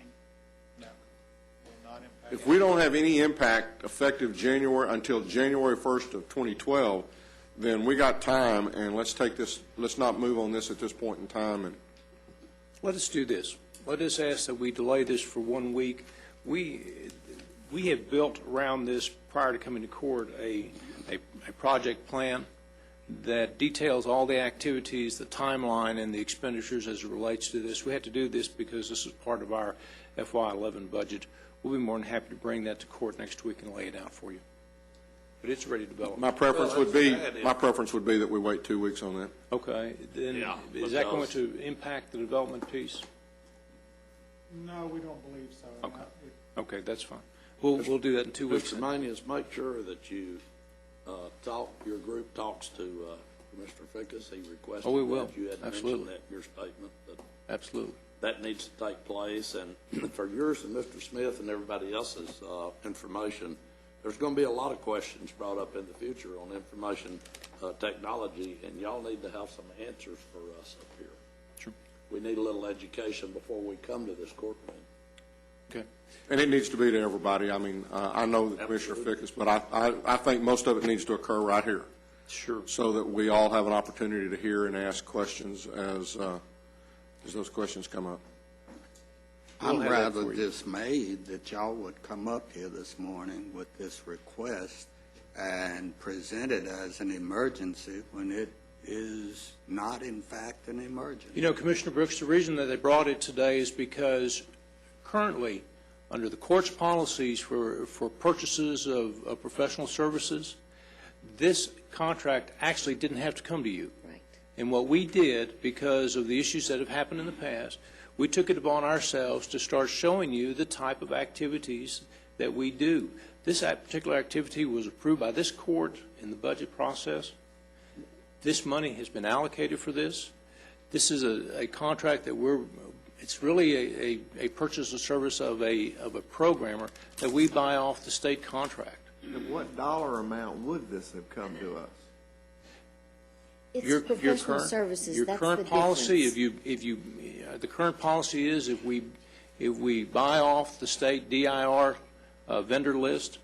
[SPEAKER 19] No, will not impact.
[SPEAKER 1] if we don't have any impact effective until January 1st of 2012, then we got time, and let's take this, let's not move on this at this point in time. And
[SPEAKER 6] Let us do this. Let us ask that we delay this for 1 week. We have built around this prior to coming to court a project plan that details all the activities, the timeline, and the expenditures as it relates to this. We had to do this because this is part of our FY11 budget. We'll be more than happy to bring that to court next week and lay it out for you. But it's ready to develop.
[SPEAKER 1] my preference would be that we wait 2 weeks on that.
[SPEAKER 6] Okay, then is that going to impact the development piece?
[SPEAKER 19] No, we don't believe so.
[SPEAKER 6] Okay. Okay, that's fine. We'll do that in 2 weeks.
[SPEAKER 3] Mr. Manius, make sure that you your group talks to Mr. Fickus. He requested
[SPEAKER 6] Oh, we will.
[SPEAKER 3] that. You had
[SPEAKER 6] Absolutely.
[SPEAKER 3] mentioned that in your statement. That
[SPEAKER 6] Absolutely.
[SPEAKER 3] that needs to take place. And for yours and Mr. Smith and everybody else's information, there's going to be a lot of questions brought up in the future on information technology, and y'all need to have some answers for us up here.
[SPEAKER 6] Sure.
[SPEAKER 3] We need a little education before we come to this courtroom.
[SPEAKER 6] Okay.
[SPEAKER 1] And it needs to be to everybody. I mean, I know that Commissioner Fickus, but I think most of it needs to occur right here.
[SPEAKER 6] Sure.
[SPEAKER 1] So that we all have an opportunity to hear and ask questions as those questions come up.
[SPEAKER 9] I'm rather dismayed that y'all would come up here this morning with this request and present it as an emergency when it is not, in fact, an emergency.
[SPEAKER 6] You know, Commissioner Brooks, the reason that they brought it today is because currently, under the court's policies for purchases of professional services, this contract actually didn't have to come to you.
[SPEAKER 4] Right.
[SPEAKER 6] And what we did, because of the issues that have happened in the past, we took it upon ourselves to start showing you the type of activities that we do. This particular activity was approved by this court in the budget process. This money has been allocated for this. This is a contract that it's really a purchase of service of a programmer that we buy off the state contract.
[SPEAKER 13] And what dollar amount would this have come to us?
[SPEAKER 4] It's professional services.
[SPEAKER 6] Your
[SPEAKER 4] That's
[SPEAKER 6] current
[SPEAKER 4] the
[SPEAKER 6] policy,
[SPEAKER 4] difference.
[SPEAKER 6] the current policy is if we buy off the state DIR vendor list,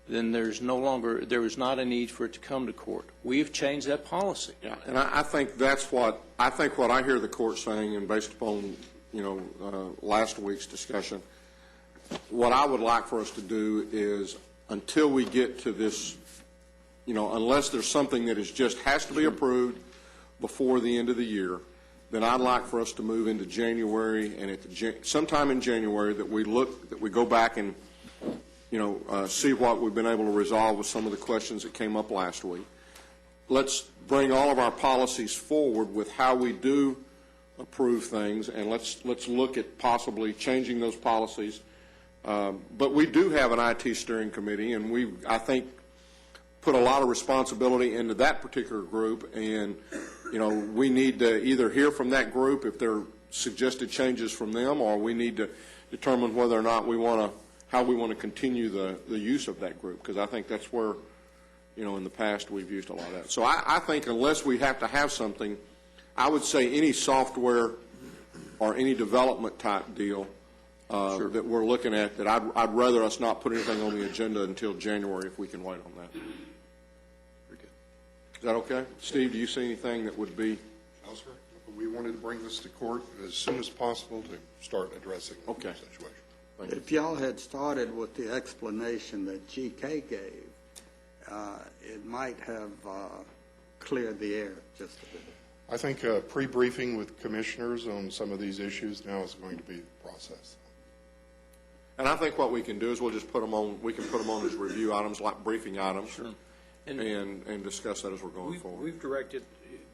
[SPEAKER 6] then there is not a need for it to come to court. We've changed that policy.
[SPEAKER 1] Yeah, and I think what I hear the court saying, and based upon last week's discussion, what I would like for us to do is, until we get to this, unless there's something that has to be approved before the end of the year, then I'd like for us to move into January, and sometime in January that we go back and see what we've been able to resolve with some of the questions that came up last week. Let's bring all of our policies forward with how we do approve things, and let's look at possibly changing those policies. But we do have an IT steering committee, and I think, put a lot of responsibility into that particular group, and we need to either hear from that group if there are suggested changes from them, or we need to determine whether or not how we want to continue the use of that group, because I think that's where, in the past we've used a lot of that. So I think unless we have to have something, I would say any software or any development type deal that we're looking at, that I'd rather us not put anything on the agenda until January if we can wait on that. Very good. Is that okay? Steve, do you see anything that would be?
[SPEAKER 18] No, sir. We wanted to bring this to court as soon as possible to start addressing the situation.
[SPEAKER 9] If y'all had started with the explanation that GK gave, it might have cleared the air just a bit.
[SPEAKER 18] I think a pre-briefing with commissioners on some of these issues now is going to be the process.
[SPEAKER 1] And I think what we can do is we'll just put them on. We can put them on as review items, like briefing items.
[SPEAKER 6] Sure.
[SPEAKER 1] and discuss that as we're going forward.
[SPEAKER 6] We've directed,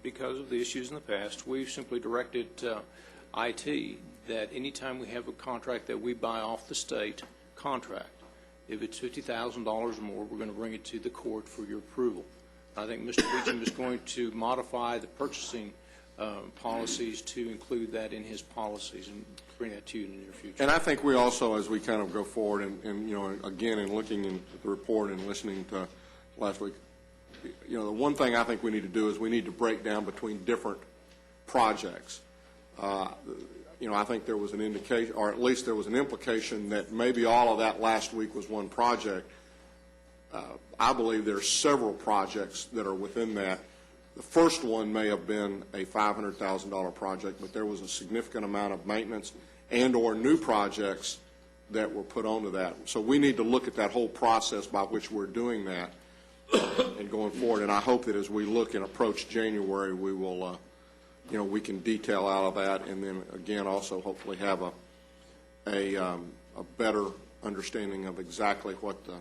[SPEAKER 6] because of the issues in the past, we've simply directed IT that anytime we have a contract that we buy off the state contract, if it's $50,000 or more, we're going to bring it to the court for your approval. I think Mr. Beecham is going to modify the purchasing policies to include that in his policies and bring that to you in the near future.
[SPEAKER 1] And I think we also, as we kind of go forward and you know, again, in looking at the report and listening to last week, you know, the one thing I think we need to do is we need to break down between different projects. You know, I think there was an indication, or at least there was an implication that maybe all of that last week was one project. I believe there are several projects that are within that. The first one may have been a $500,000 project, but there was a significant amount of maintenance and or new projects that were put onto that. So we need to look at that whole process by which we're doing that and going forward. And I hope that as we look and approach January, we will, you know, we can detail out of that, and then again also hopefully have a better understanding of exactly what the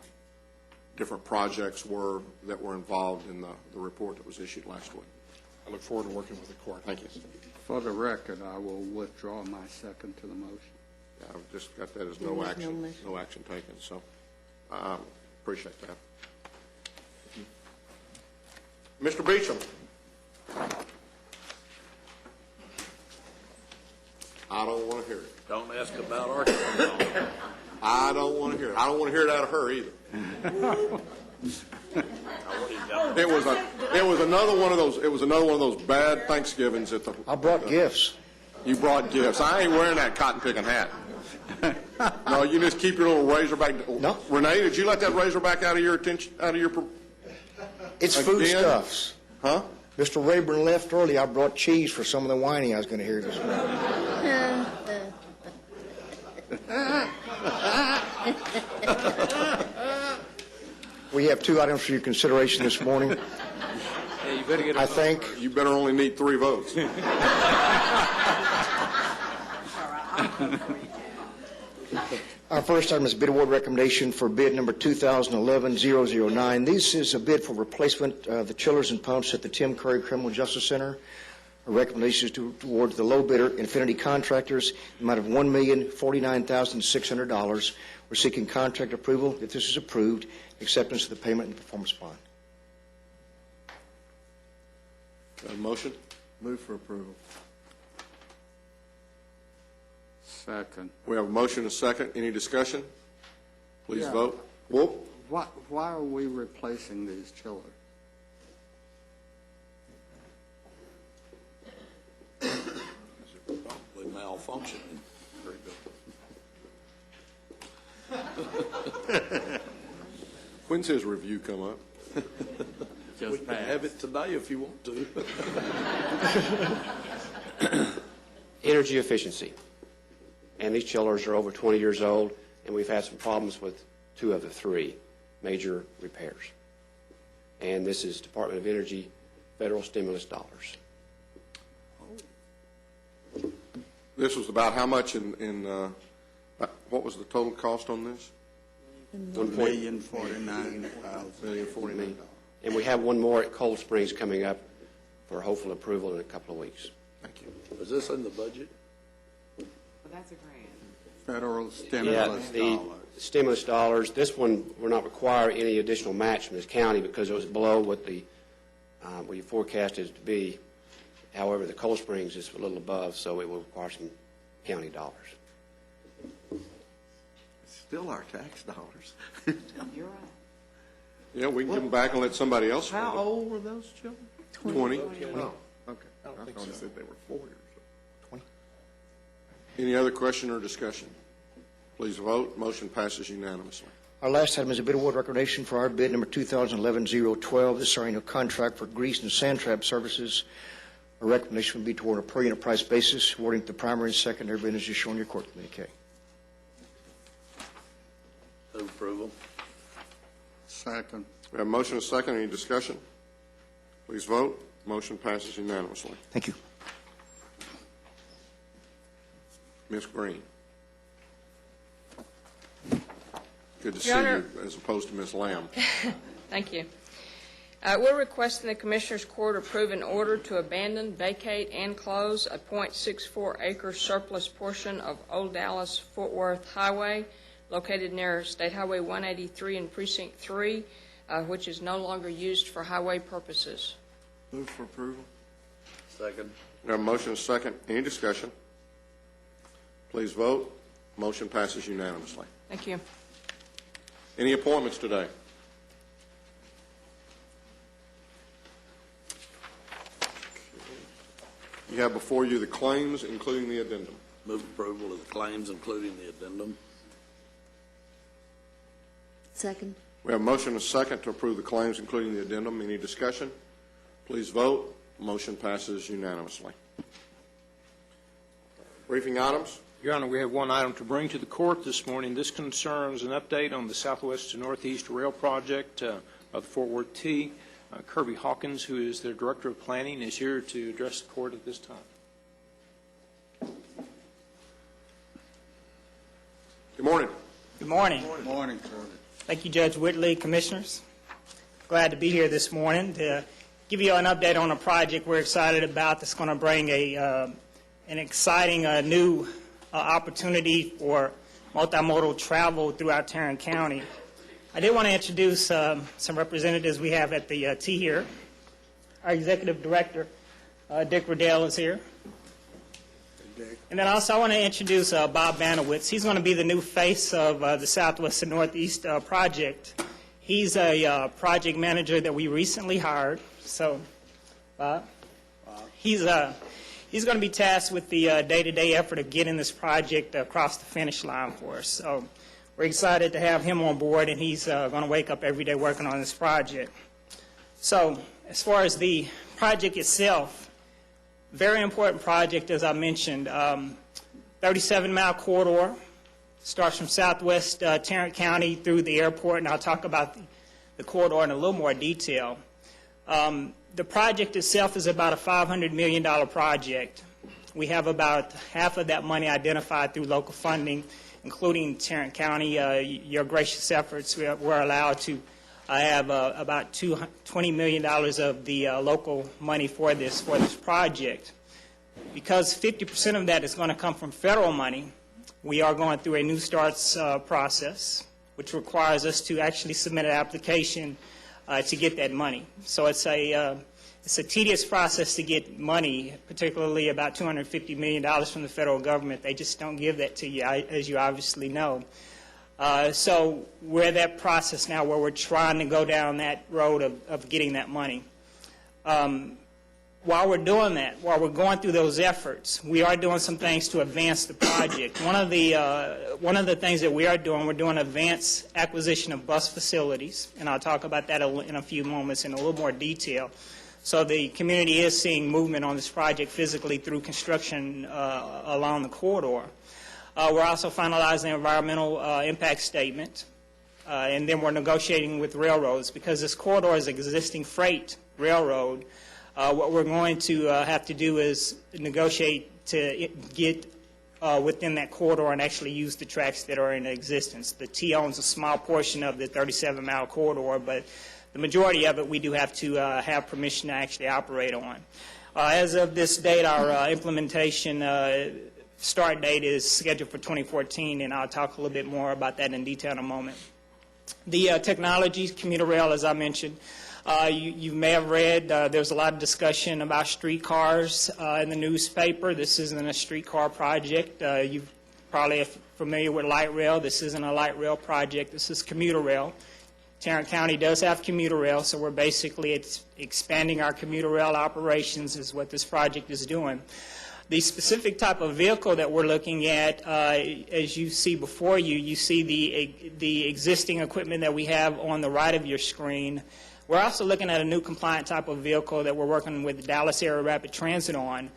[SPEAKER 1] different projects were that were involved in the report that was issued last week.
[SPEAKER 18] I look forward to working with the court.
[SPEAKER 1] Thank you.
[SPEAKER 9] For the record, I will withdraw my second to the motion.
[SPEAKER 1] Yeah, I've just got that as no action taken, so appreciate that. Mr. Beecham. I don't want to hear it.
[SPEAKER 3] Don't ask about Arkansas.
[SPEAKER 1] I don't want to hear it. I don't want to hear it out of her either. It was another one of those. It was another one of those bad Thanksgivings at the.
[SPEAKER 3] I brought gifts.
[SPEAKER 1] You brought gifts. I ain't wearing that cotton picking hat. No, you just keep your little razorback.
[SPEAKER 3] No.
[SPEAKER 1] Renee, did you let that razorback out of your attention? Out of your.
[SPEAKER 3] It's foodstuffs.
[SPEAKER 1] Huh?
[SPEAKER 3] Mr. Rayburn left early. I brought cheese for some of the whining I was going to hear this morning. We have two items for your consideration this morning.
[SPEAKER 6] Yeah, you better get
[SPEAKER 3] I think
[SPEAKER 1] you better only need 3 votes.
[SPEAKER 3] our first item is bid award recommendation for bid number 2011-009. This is a bid for replacement of the chillers and pumps at the Tim Curry Criminal Justice Center. Our recommendation is to award the low bidder, Infinity Contractors, the amount of $1,049,600. We're seeking contract approval. If this is approved, acceptance of the payment and performance bond.
[SPEAKER 1] Got a motion?
[SPEAKER 13] Move for approval.
[SPEAKER 9] Second.
[SPEAKER 1] We have a motion and a second. Any discussion? Please
[SPEAKER 9] Yeah.
[SPEAKER 1] vote. Whoop.
[SPEAKER 9] Why are we replacing these chillers?
[SPEAKER 3] Probably malfunctioning.
[SPEAKER 1] When's his review come up?
[SPEAKER 3] We can have it today if you want to.
[SPEAKER 10] Energy efficiency. And these chillers are over 20 years old, and we've had some problems with 2 of the 3 major repairs. And this is Department of Energy federal stimulus dollars.
[SPEAKER 1] This was about how much in what was the total cost on this?
[SPEAKER 9] $1,049,000.
[SPEAKER 10] And we have one more at Cold Springs coming up for hopeful approval in a couple of weeks.
[SPEAKER 1] Thank you.
[SPEAKER 3] Is this in the budget?
[SPEAKER 15] Well, that's a grant.
[SPEAKER 9] Federal stimulus
[SPEAKER 10] the
[SPEAKER 9] dollars.
[SPEAKER 10] stimulus dollars. This one will not require any additional match from this county because it was below what the what you forecasted it to be. However, the Cold Springs is a little above, so it will require some county dollars.
[SPEAKER 13] Still our tax dollars.
[SPEAKER 15] You're right.
[SPEAKER 1] Yeah, we can give them back and let somebody else.
[SPEAKER 13] How old were those children?
[SPEAKER 1] 20.
[SPEAKER 13] Oh, okay. I thought you said they were 40 or so.
[SPEAKER 1] Any other question or discussion? Please vote. Motion passes unanimously.
[SPEAKER 3] Our last item is a bid award recommendation for our bid number 2011-012. This is our annual contract for grease and sand trap services. Our recommendation would be toward a per unit price basis, awarding to the primary and secondary bid as shown in your court communique.
[SPEAKER 13] Move approval.
[SPEAKER 9] Second.
[SPEAKER 1] We have a motion and a second. Any discussion? Please vote. Motion passes unanimously.
[SPEAKER 3] Thank you.
[SPEAKER 1] Ms. Green. Good to see
[SPEAKER 21] Your Honor-
[SPEAKER 1] you as opposed to Ms. Lamb.
[SPEAKER 21] Thank you. We're requesting the Commissioners Court approve an order to abandon, vacate, and close a .64-acre surplus portion of Old Dallas-Fort Worth Highway located near State Highway 183 in Precinct 3, which is no longer used for highway purposes.
[SPEAKER 13] Move for approval.
[SPEAKER 1] Second. We have a motion and a second. Any discussion? Please vote. Motion passes unanimously.
[SPEAKER 21] Thank you.
[SPEAKER 1] Any appointments today? You have before you the claims, including the addendum.
[SPEAKER 22] Move approval of the claims, including the addendum.
[SPEAKER 4] Second.
[SPEAKER 1] We have a motion and a second to approve the claims, including the addendum. Any discussion? Please vote. Motion passes unanimously. Briefing items.
[SPEAKER 6] Your Honor, we have one item to bring to the court this morning. This concerns an update on the Southwest to Northeast Rail Project of the Fort Worth T. Kirby Hawkins, who is their Director of Planning, is here to address the court at this time.
[SPEAKER 1] Good morning.
[SPEAKER 23] Good morning.
[SPEAKER 9] Good morning, Kirby.
[SPEAKER 23] Thank you, Judge Whitley, Commissioners. Glad to be here this morning to give you an update on a project we're excited about that's going to bring an exciting new opportunity for multimodal travel throughout Tarrant County. I did want to introduce some representatives we have at the T here. Our Executive Director, Dick Riddell, is here. And then also I want to introduce Bob Banowitz. He's going to be the new face of the Southwest and Northeast project. He's a project manager that we recently hired. So, Bob, he's going to be tasked with the day-to-day effort of getting this project across the finish line for us. So we're excited to have him on board, and he's going to wake up every day working on this project. So as far as the project itself, very important project, as I mentioned. 37-mile corridor, starts from southwest Tarrant County through the airport, and I'll talk about the corridor in a little more detail. The project itself is about a $500 million project. We have about half of that money identified through local funding, including Tarrant County. Your gracious efforts, we're allowed to have about $20 million of the local money for this project. Because 50% of that is going to come from federal money, we are going through a new starts process, which requires us to actually submit an application to get that money. So it's a tedious process to get money, particularly about $250 million from the federal government. They just don't give that to you, as you obviously know. So we're at that process now where we're trying to go down that road of getting that money. While we're doing that, while we're going through those efforts, we are doing some things to advance the project. One of the things that we are doing, we're doing advanced acquisition of bus facilities, and I'll talk about that in a few moments in a little more detail. So the community is seeing movement on this project physically through construction along the corridor. We're also finalizing the environmental impact statement, and then we're negotiating with railroads because this corridor is an existing freight railroad. What we're going to have to do is negotiate to get within that corridor and actually use the tracks that are in existence. The T owns a small portion of the 37-mile corridor, but the majority of it we do have to have permission to actually operate on. As of this date, our implementation start date is scheduled for 2014, and I'll talk a little bit more about that in detail in a moment. The technology, commuter rail, as I mentioned, you may have read there's a lot of discussion about streetcars in the newspaper. This isn't a streetcar project. You probably are familiar with light rail. This isn't a light rail project. This is commuter rail. Tarrant County does have commuter rail, so we're basically expanding our commuter rail operations is what this project is doing. The specific type of vehicle that we're looking at, as you see before you, you see the existing equipment that we have on the right of your screen. We're also looking at a new compliant type of vehicle that we're working with the Dallas Area Rapid Transit on.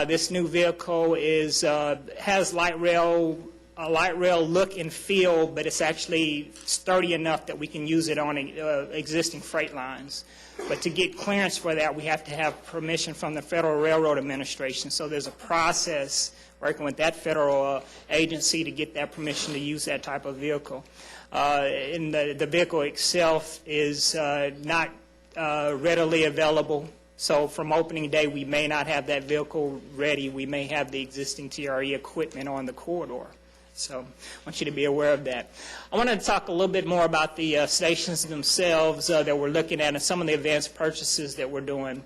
[SPEAKER 23] This new vehicle has a light rail look and feel, but it's actually sturdy enough that we can use it on existing freight lines. But to get clearance for that, we have to have permission from the Federal Railroad Administration. So there's a process working with that federal agency to get that permission to use that type of vehicle. And the vehicle itself is not readily available. So from opening day, we may not have that vehicle ready. We may have the existing TRE equipment on the corridor. So I want you to be aware of that. I want to talk a little bit more about the stations themselves that we're looking at and some of the advanced purchases that we're doing.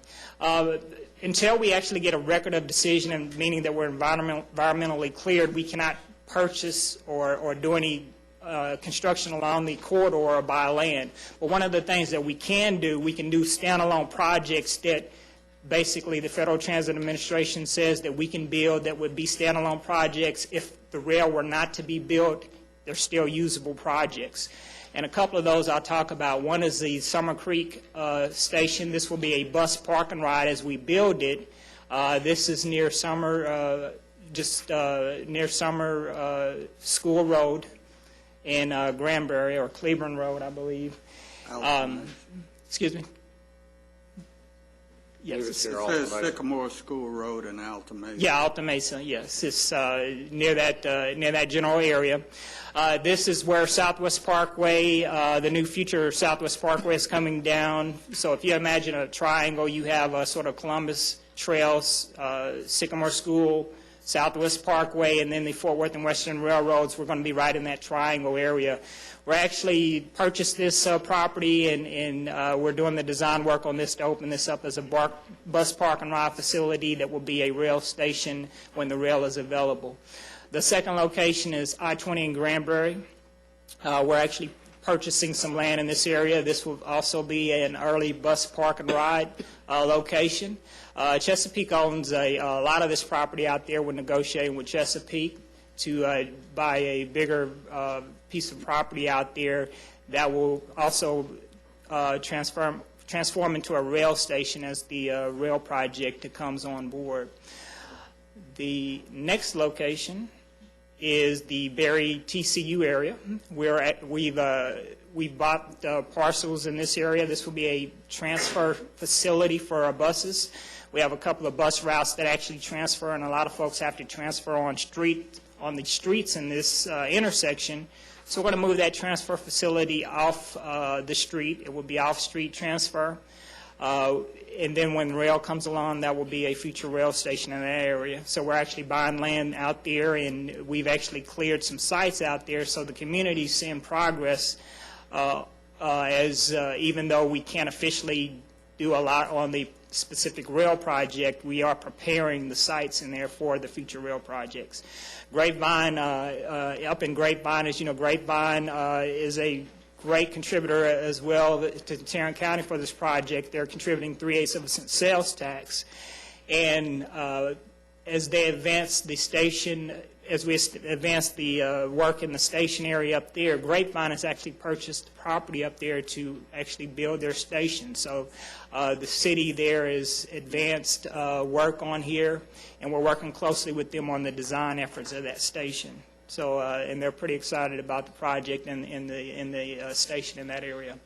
[SPEAKER 23] Until we actually get a record of decision, and meaning that we're environmentally cleared, we cannot purchase or do any construction along the corridor or buy land. But one of the things that we can do standalone projects that basically the Federal Transit Administration says that we can build that would be standalone projects. If the rail were not to be built, they're still usable projects. And a couple of those I'll talk about. One is the Summer Creek station. This will be a bus park and ride as we build it. This is near Summer, near Summer School Road in Granbury, or Cleburne Road, I believe. Excuse me? Yes.
[SPEAKER 9] It says Sycamore School Road in Alta Mesa.
[SPEAKER 23] Yeah, Alta Mesa, yes. It's near that general area. This is where Southwest Parkway, the new future Southwest Parkway is coming down. So if you imagine a triangle, you have a sort of Columbus Trails, Sycamore School, Southwest Parkway, and then the Fort Worth and Western Railroads. We're going to be right in that triangle area. We're actually purchased this property, and we're doing the design work on this to open this up as a bus park and ride facility that will be a rail station when the rail is available. The second location is I-20 in Granbury. We're actually purchasing some land in this area. This will also be an early bus park and ride location. Chesapeake owns a lot of this property out there. We're negotiating with Chesapeake to buy a bigger piece of property out there that will also transform into a rail station as the rail project comes on board. The next location is the Berry TCU area. We've bought parcels in this area. This will be a transfer facility for our buses. We have a couple of bus routes that actually transfer, and a lot of folks have to transfer on the streets in this intersection. So we're going to move that transfer facility off the street. It will be off-street transfer. And then when rail comes along, that will be a future rail station in that area. So we're actually buying land out there, and we've actually cleared some sites out there, so the community's seeing progress even though we can't officially do a lot on the specific rail project, we are preparing the sites in there for the future rail projects. Grapevine, up in Grapevine, as you know, Grapevine is a great contributor as well to Tarrant County for this project. They're contributing 3/8% sales tax. And as they advance the station, as we advance the work in the station area up there, Grapevine has actually purchased property up there to actually build their station. So the city there is advanced work on here, and we're working closely with them on the design efforts of that station. So, and they're pretty excited about the project and the station in that area.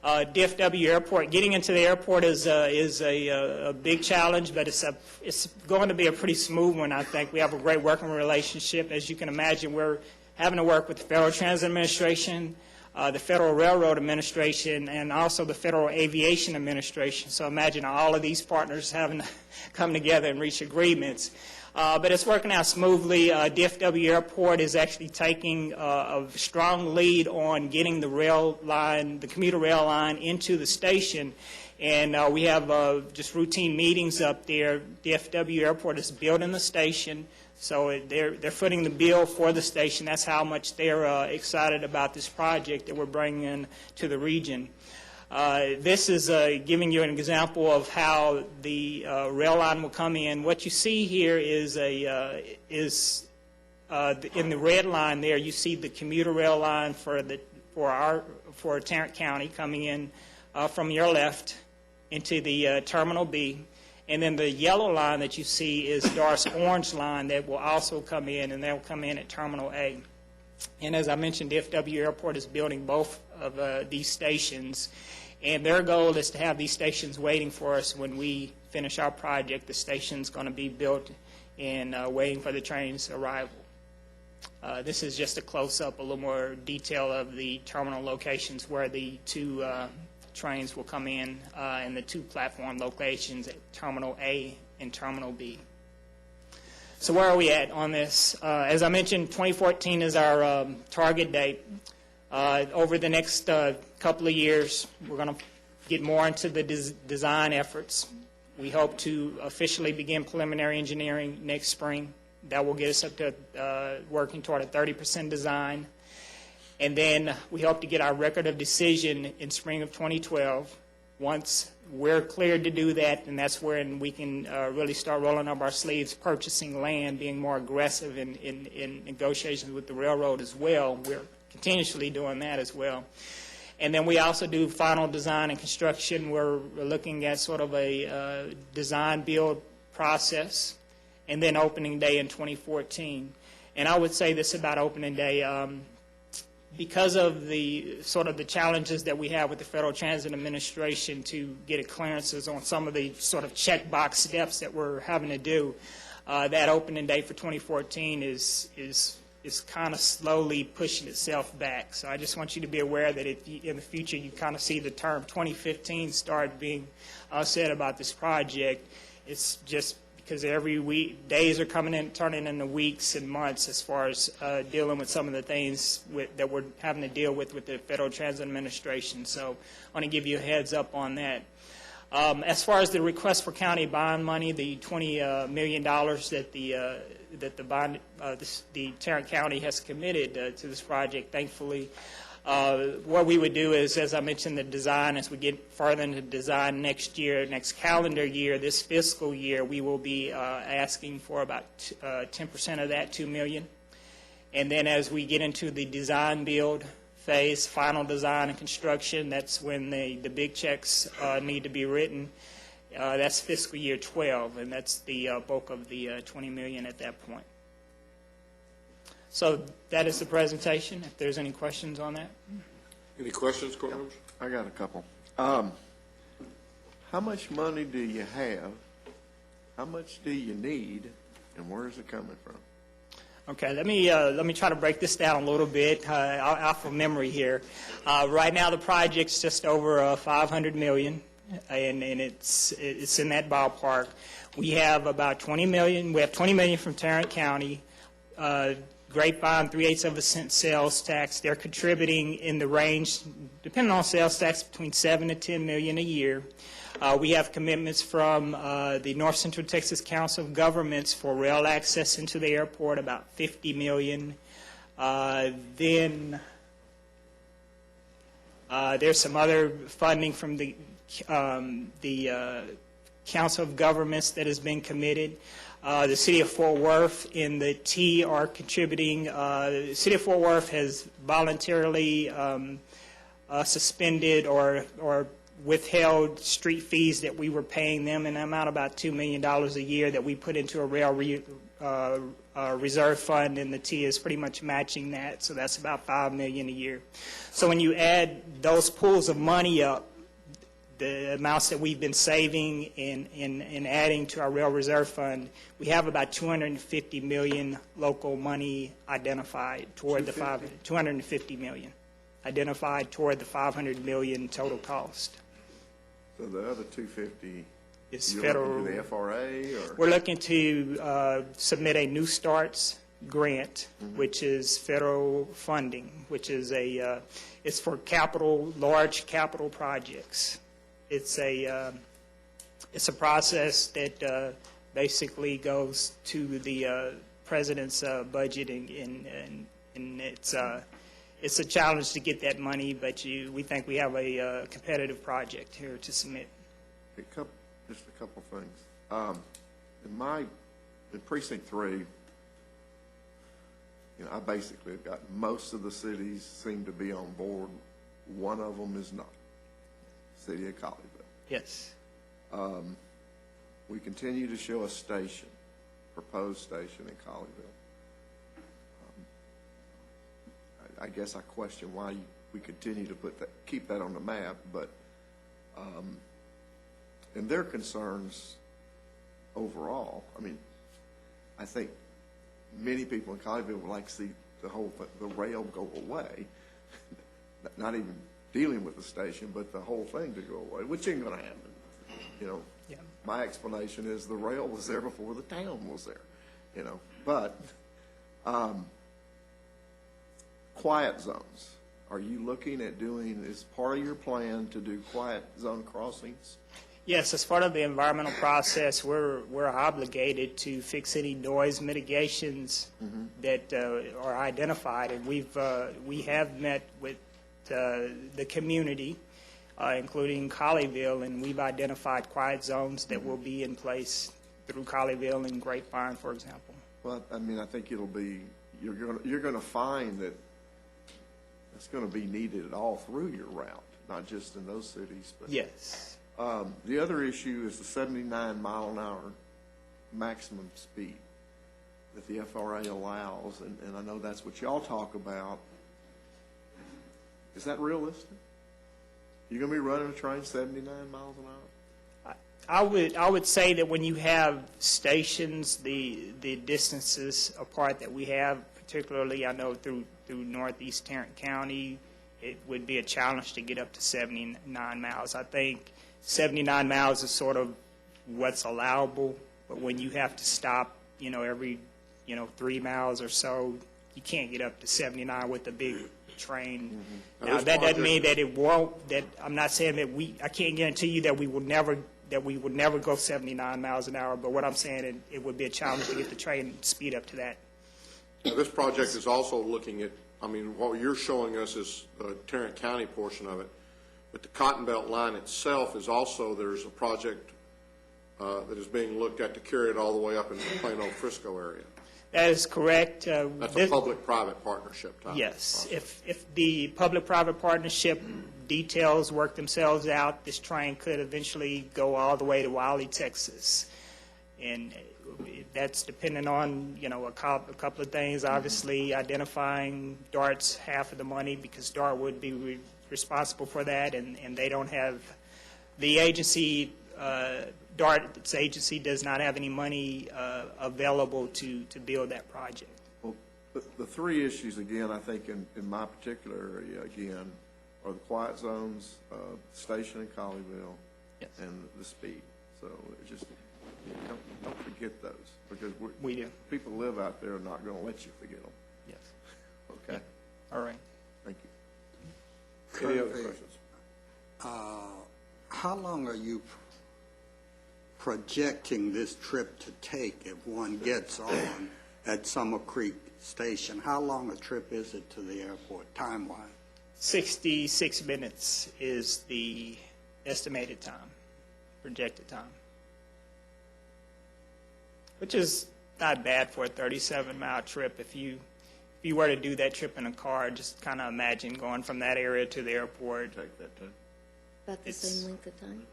[SPEAKER 23] DFW Airport. Getting into the airport is a big challenge, but it's going to be a pretty smooth one, I think. We have a great working relationship. As you can imagine, we're having to work with the Federal Transit Administration, the Federal Railroad Administration, and also the Federal Aviation Administration. So imagine all of these partners having to come together and reach agreements. But it's working out smoothly. DFW Airport is actually taking a strong lead on getting the rail line, the commuter rail line, into the station. And we have just routine meetings up there. DFW Airport is building the station, so they're footing the bill for the station. That's how much they're excited about this project that we're bringing in to the region. This is giving you an example of how the rail line will come in. What you see here is in the red line there, you see the commuter rail line for Tarrant County coming in from your left into the Terminal B. And then the yellow line that you see is Doris Orange line that will also come in, and they'll come in at Terminal A. And as I mentioned, DFW Airport is building both of these stations, and their goal is to have these stations waiting for us when we finish our project. The station's going to be built and waiting for the train's arrival. This is just a close-up, a little more detail of the terminal locations where the two trains will come in the two platform locations at Terminal A and Terminal B. So where are we at on this? As I mentioned, 2014 is our target date. Over the next couple of years, we're going to get more into the design efforts. We hope to officially begin preliminary engineering next spring. That will get us up to working toward a 30% design. And then we hope to get our record of decision in spring of 2012. Once we're cleared to do that, and that's when we can really start rolling up our sleeves, purchasing land, being more aggressive in negotiations with the railroad as well. We're continuously doing that as well. And then we also do final design and construction. We're looking at sort of a design build process, and then opening day in 2014. And I would say this about opening day. Because of the sort of the challenges that we have with the Federal Transit Administration to get clearances on some of the sort of checkbox steps that we're having to do, that opening day for 2014 is kind of slowly pushing itself back. So I just want you to be aware that if in the future you kind of see the term 2015 start being said about this project, it's just because every week, days are coming in, turning into weeks and months as far as dealing with some of the things that we're having to deal with the Federal Transit Administration. So I want to give you a heads up on that. As far as the request for county bond money, the $20 million that the Tarrant County has committed to this project, thankfully, what we would do is, as I mentioned, the design, as we get further into design next year, next calendar year, this fiscal year, we will be asking for about 10% of that, $2 million. And then as we get into the design build phase, final design and construction, that's when the big checks need to be written. That's fiscal year 12, and that's the bulk of the $20 million at that point. So that is the presentation. If there's any questions on that.
[SPEAKER 1] Any questions, court members?
[SPEAKER 13] I got a couple. How much money do you have? How much do you need? And where is it coming from?
[SPEAKER 23] Okay, let me try to break this down a little bit off of memory here. Right now, the project's just over $500 million, and it's in that ballpark. We have about $20 million. We have $20 million from Tarrant County. Grapevine, 3/8 sales tax. They're contributing in the range, depending on sales tax, between $7 to $10 million a year. We have commitments from the North Central Texas Council of Governments for rail access into the airport, about $50 million. Then there's some other funding from the Council of Governments that has been committed. The City of Fort Worth and the T are contributing. The City of Fort Worth has voluntarily suspended or withheld street fees that we were paying them in the amount of about $2 million a year that we put into a rail reserve fund, and the T is pretty much matching that, so that's about $5 million a year. So when you add those pools of money up, the amounts that we've been saving and adding to our rail reserve fund, we have about $250 million local money identified toward the $250 million identified toward the $500 million total cost.
[SPEAKER 13] So the other $250
[SPEAKER 23] is
[SPEAKER 13] you're
[SPEAKER 23] federal.
[SPEAKER 13] looking to the FRA, or
[SPEAKER 23] We're looking to submit a New Starts grant, which is federal funding, which is it's for large capital projects. It's a process that basically goes to the president's budget, and it's a challenge to get that money, but we think we have a competitive project here to submit.
[SPEAKER 13] just a couple things. In Precinct 3, I basically have got most of the cities seem to be on board. One of them is not. City of Colleyville.
[SPEAKER 23] Yes.
[SPEAKER 13] We continue to show a station, proposed station in Colleyville. I guess I question why we continue to keep that on the map, but and their concerns overall, I think many people in Colleyville would like to see the rail go away, not even dealing with the station, but the whole thing to go away, which ain't gonna happen. You know, my explanation is the rail was there before the town was there, you know. But quiet zones, are you looking at doing, is part of your plan to do quiet zone crossings?
[SPEAKER 23] Yes, as part of the environmental process, we're obligated to fix any noise mitigations that are identified, and we have met with the community, including Colleyville, and we've identified quiet zones that will be in place through Colleyville and Grapevine, for example.
[SPEAKER 13] Well, I mean, I think it'll be, you're gonna find that it's gonna be needed all through your route, not just in those cities, but.
[SPEAKER 23] Yes.
[SPEAKER 13] The other issue is the 79 mile an hour maximum speed that the FRA allows, and I know that's what y'all talk about. Is that realistic? You're gonna be running a train 79 miles an hour?
[SPEAKER 23] I would say that when you have stations, the distances apart that we have, particularly I know through northeast Tarrant County, it would be a challenge to get up to 79 miles. I think 79 miles is sort of what's allowable, but when you have to stop, every, 3 miles or so, you can't get up to 79 with a big train. Now, that doesn't mean that it won't, that I'm not saying that I can't guarantee you that we would never go 79 miles an hour, but what I'm saying, it would be a challenge to get the train speed up to that.
[SPEAKER 1] Now, this project is also looking at, what you're showing us is the Tarrant County portion of it, but the Cotton Belt line itself is also, there's a project that is being looked at to carry it all the way up into the Plano Frisco area.
[SPEAKER 23] That is correct.
[SPEAKER 1] That's a public-private partnership type.
[SPEAKER 23] Yes. If the public-private partnership details work themselves out, this train could eventually go all the way to Wiley, Texas. And that's dependent on, a couple of things. Obviously, identifying DART's half of the money, because DART would be responsible for that, and they don't have, the agency, DART's agency does not have any money available to build that project.
[SPEAKER 13] Well, the three issues, again, I think in my particular area, again, are the quiet zones, station in Colleyville, and the speed. So just don't forget those, because
[SPEAKER 23] we do.
[SPEAKER 13] People live out there are not going to let you forget them.
[SPEAKER 23] Yes.
[SPEAKER 13] Okay.
[SPEAKER 23] All right.
[SPEAKER 13] Thank you. Any other questions?
[SPEAKER 9] How long are you projecting this trip to take if one gets on at Summer Creek Station? How long a trip is it to the airport, time-wise?
[SPEAKER 23] 66 minutes is the estimated time, projected time, which is not bad for a 37-mile trip. If you were to do that trip in a car, just kind of imagine going from that area to the airport.
[SPEAKER 13] Take that time.
[SPEAKER 4] About the same length of time?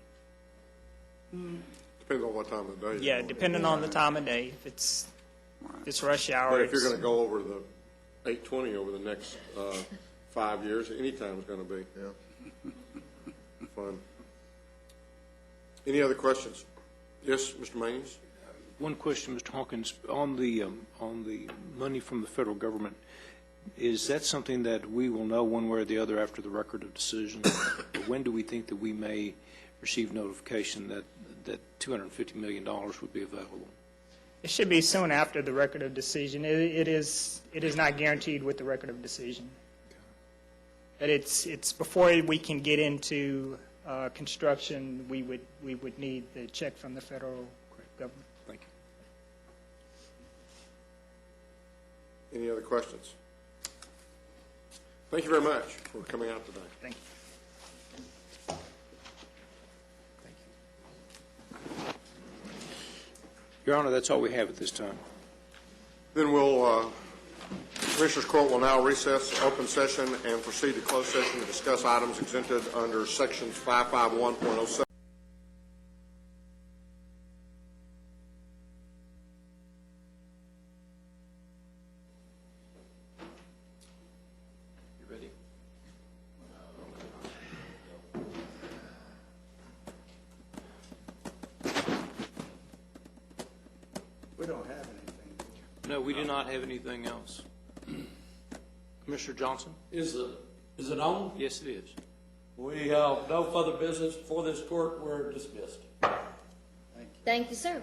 [SPEAKER 1] Depends on what time of the day.
[SPEAKER 23] Yeah, depending on the time of day. If it's rush hour.
[SPEAKER 1] But if you're going to go over the 820 over the next 5 years, any time is going to be fun. Any other questions? Yes, Mr. Maynes?
[SPEAKER 6] One question, Mr. Hawkins, on the money from the federal government, is that something that we will know one way or the other after the record of decision? When do we think that we may receive notification that $250 million would be available?
[SPEAKER 23] It should be soon after the record of decision. It is not guaranteed with the record of decision. But it's before we can get into construction, we would need the check from the federal government.
[SPEAKER 6] Thank you.
[SPEAKER 1] Any other questions? Thank you very much for coming out today.
[SPEAKER 23] Thank you.
[SPEAKER 6] Your Honor, that's all we have at this time.
[SPEAKER 1] Then Commissioners Court will now recess open session and proceed to closed session to discuss items exempted under sections 551.07.
[SPEAKER 6] You ready?
[SPEAKER 9] We don't have anything.
[SPEAKER 6] No, we do not have anything else. Commissioner Johnson?
[SPEAKER 22] Is it on?
[SPEAKER 6] Yes, it is.
[SPEAKER 3] We have no further business before this court. We're dismissed.
[SPEAKER 4] Thank you, sir.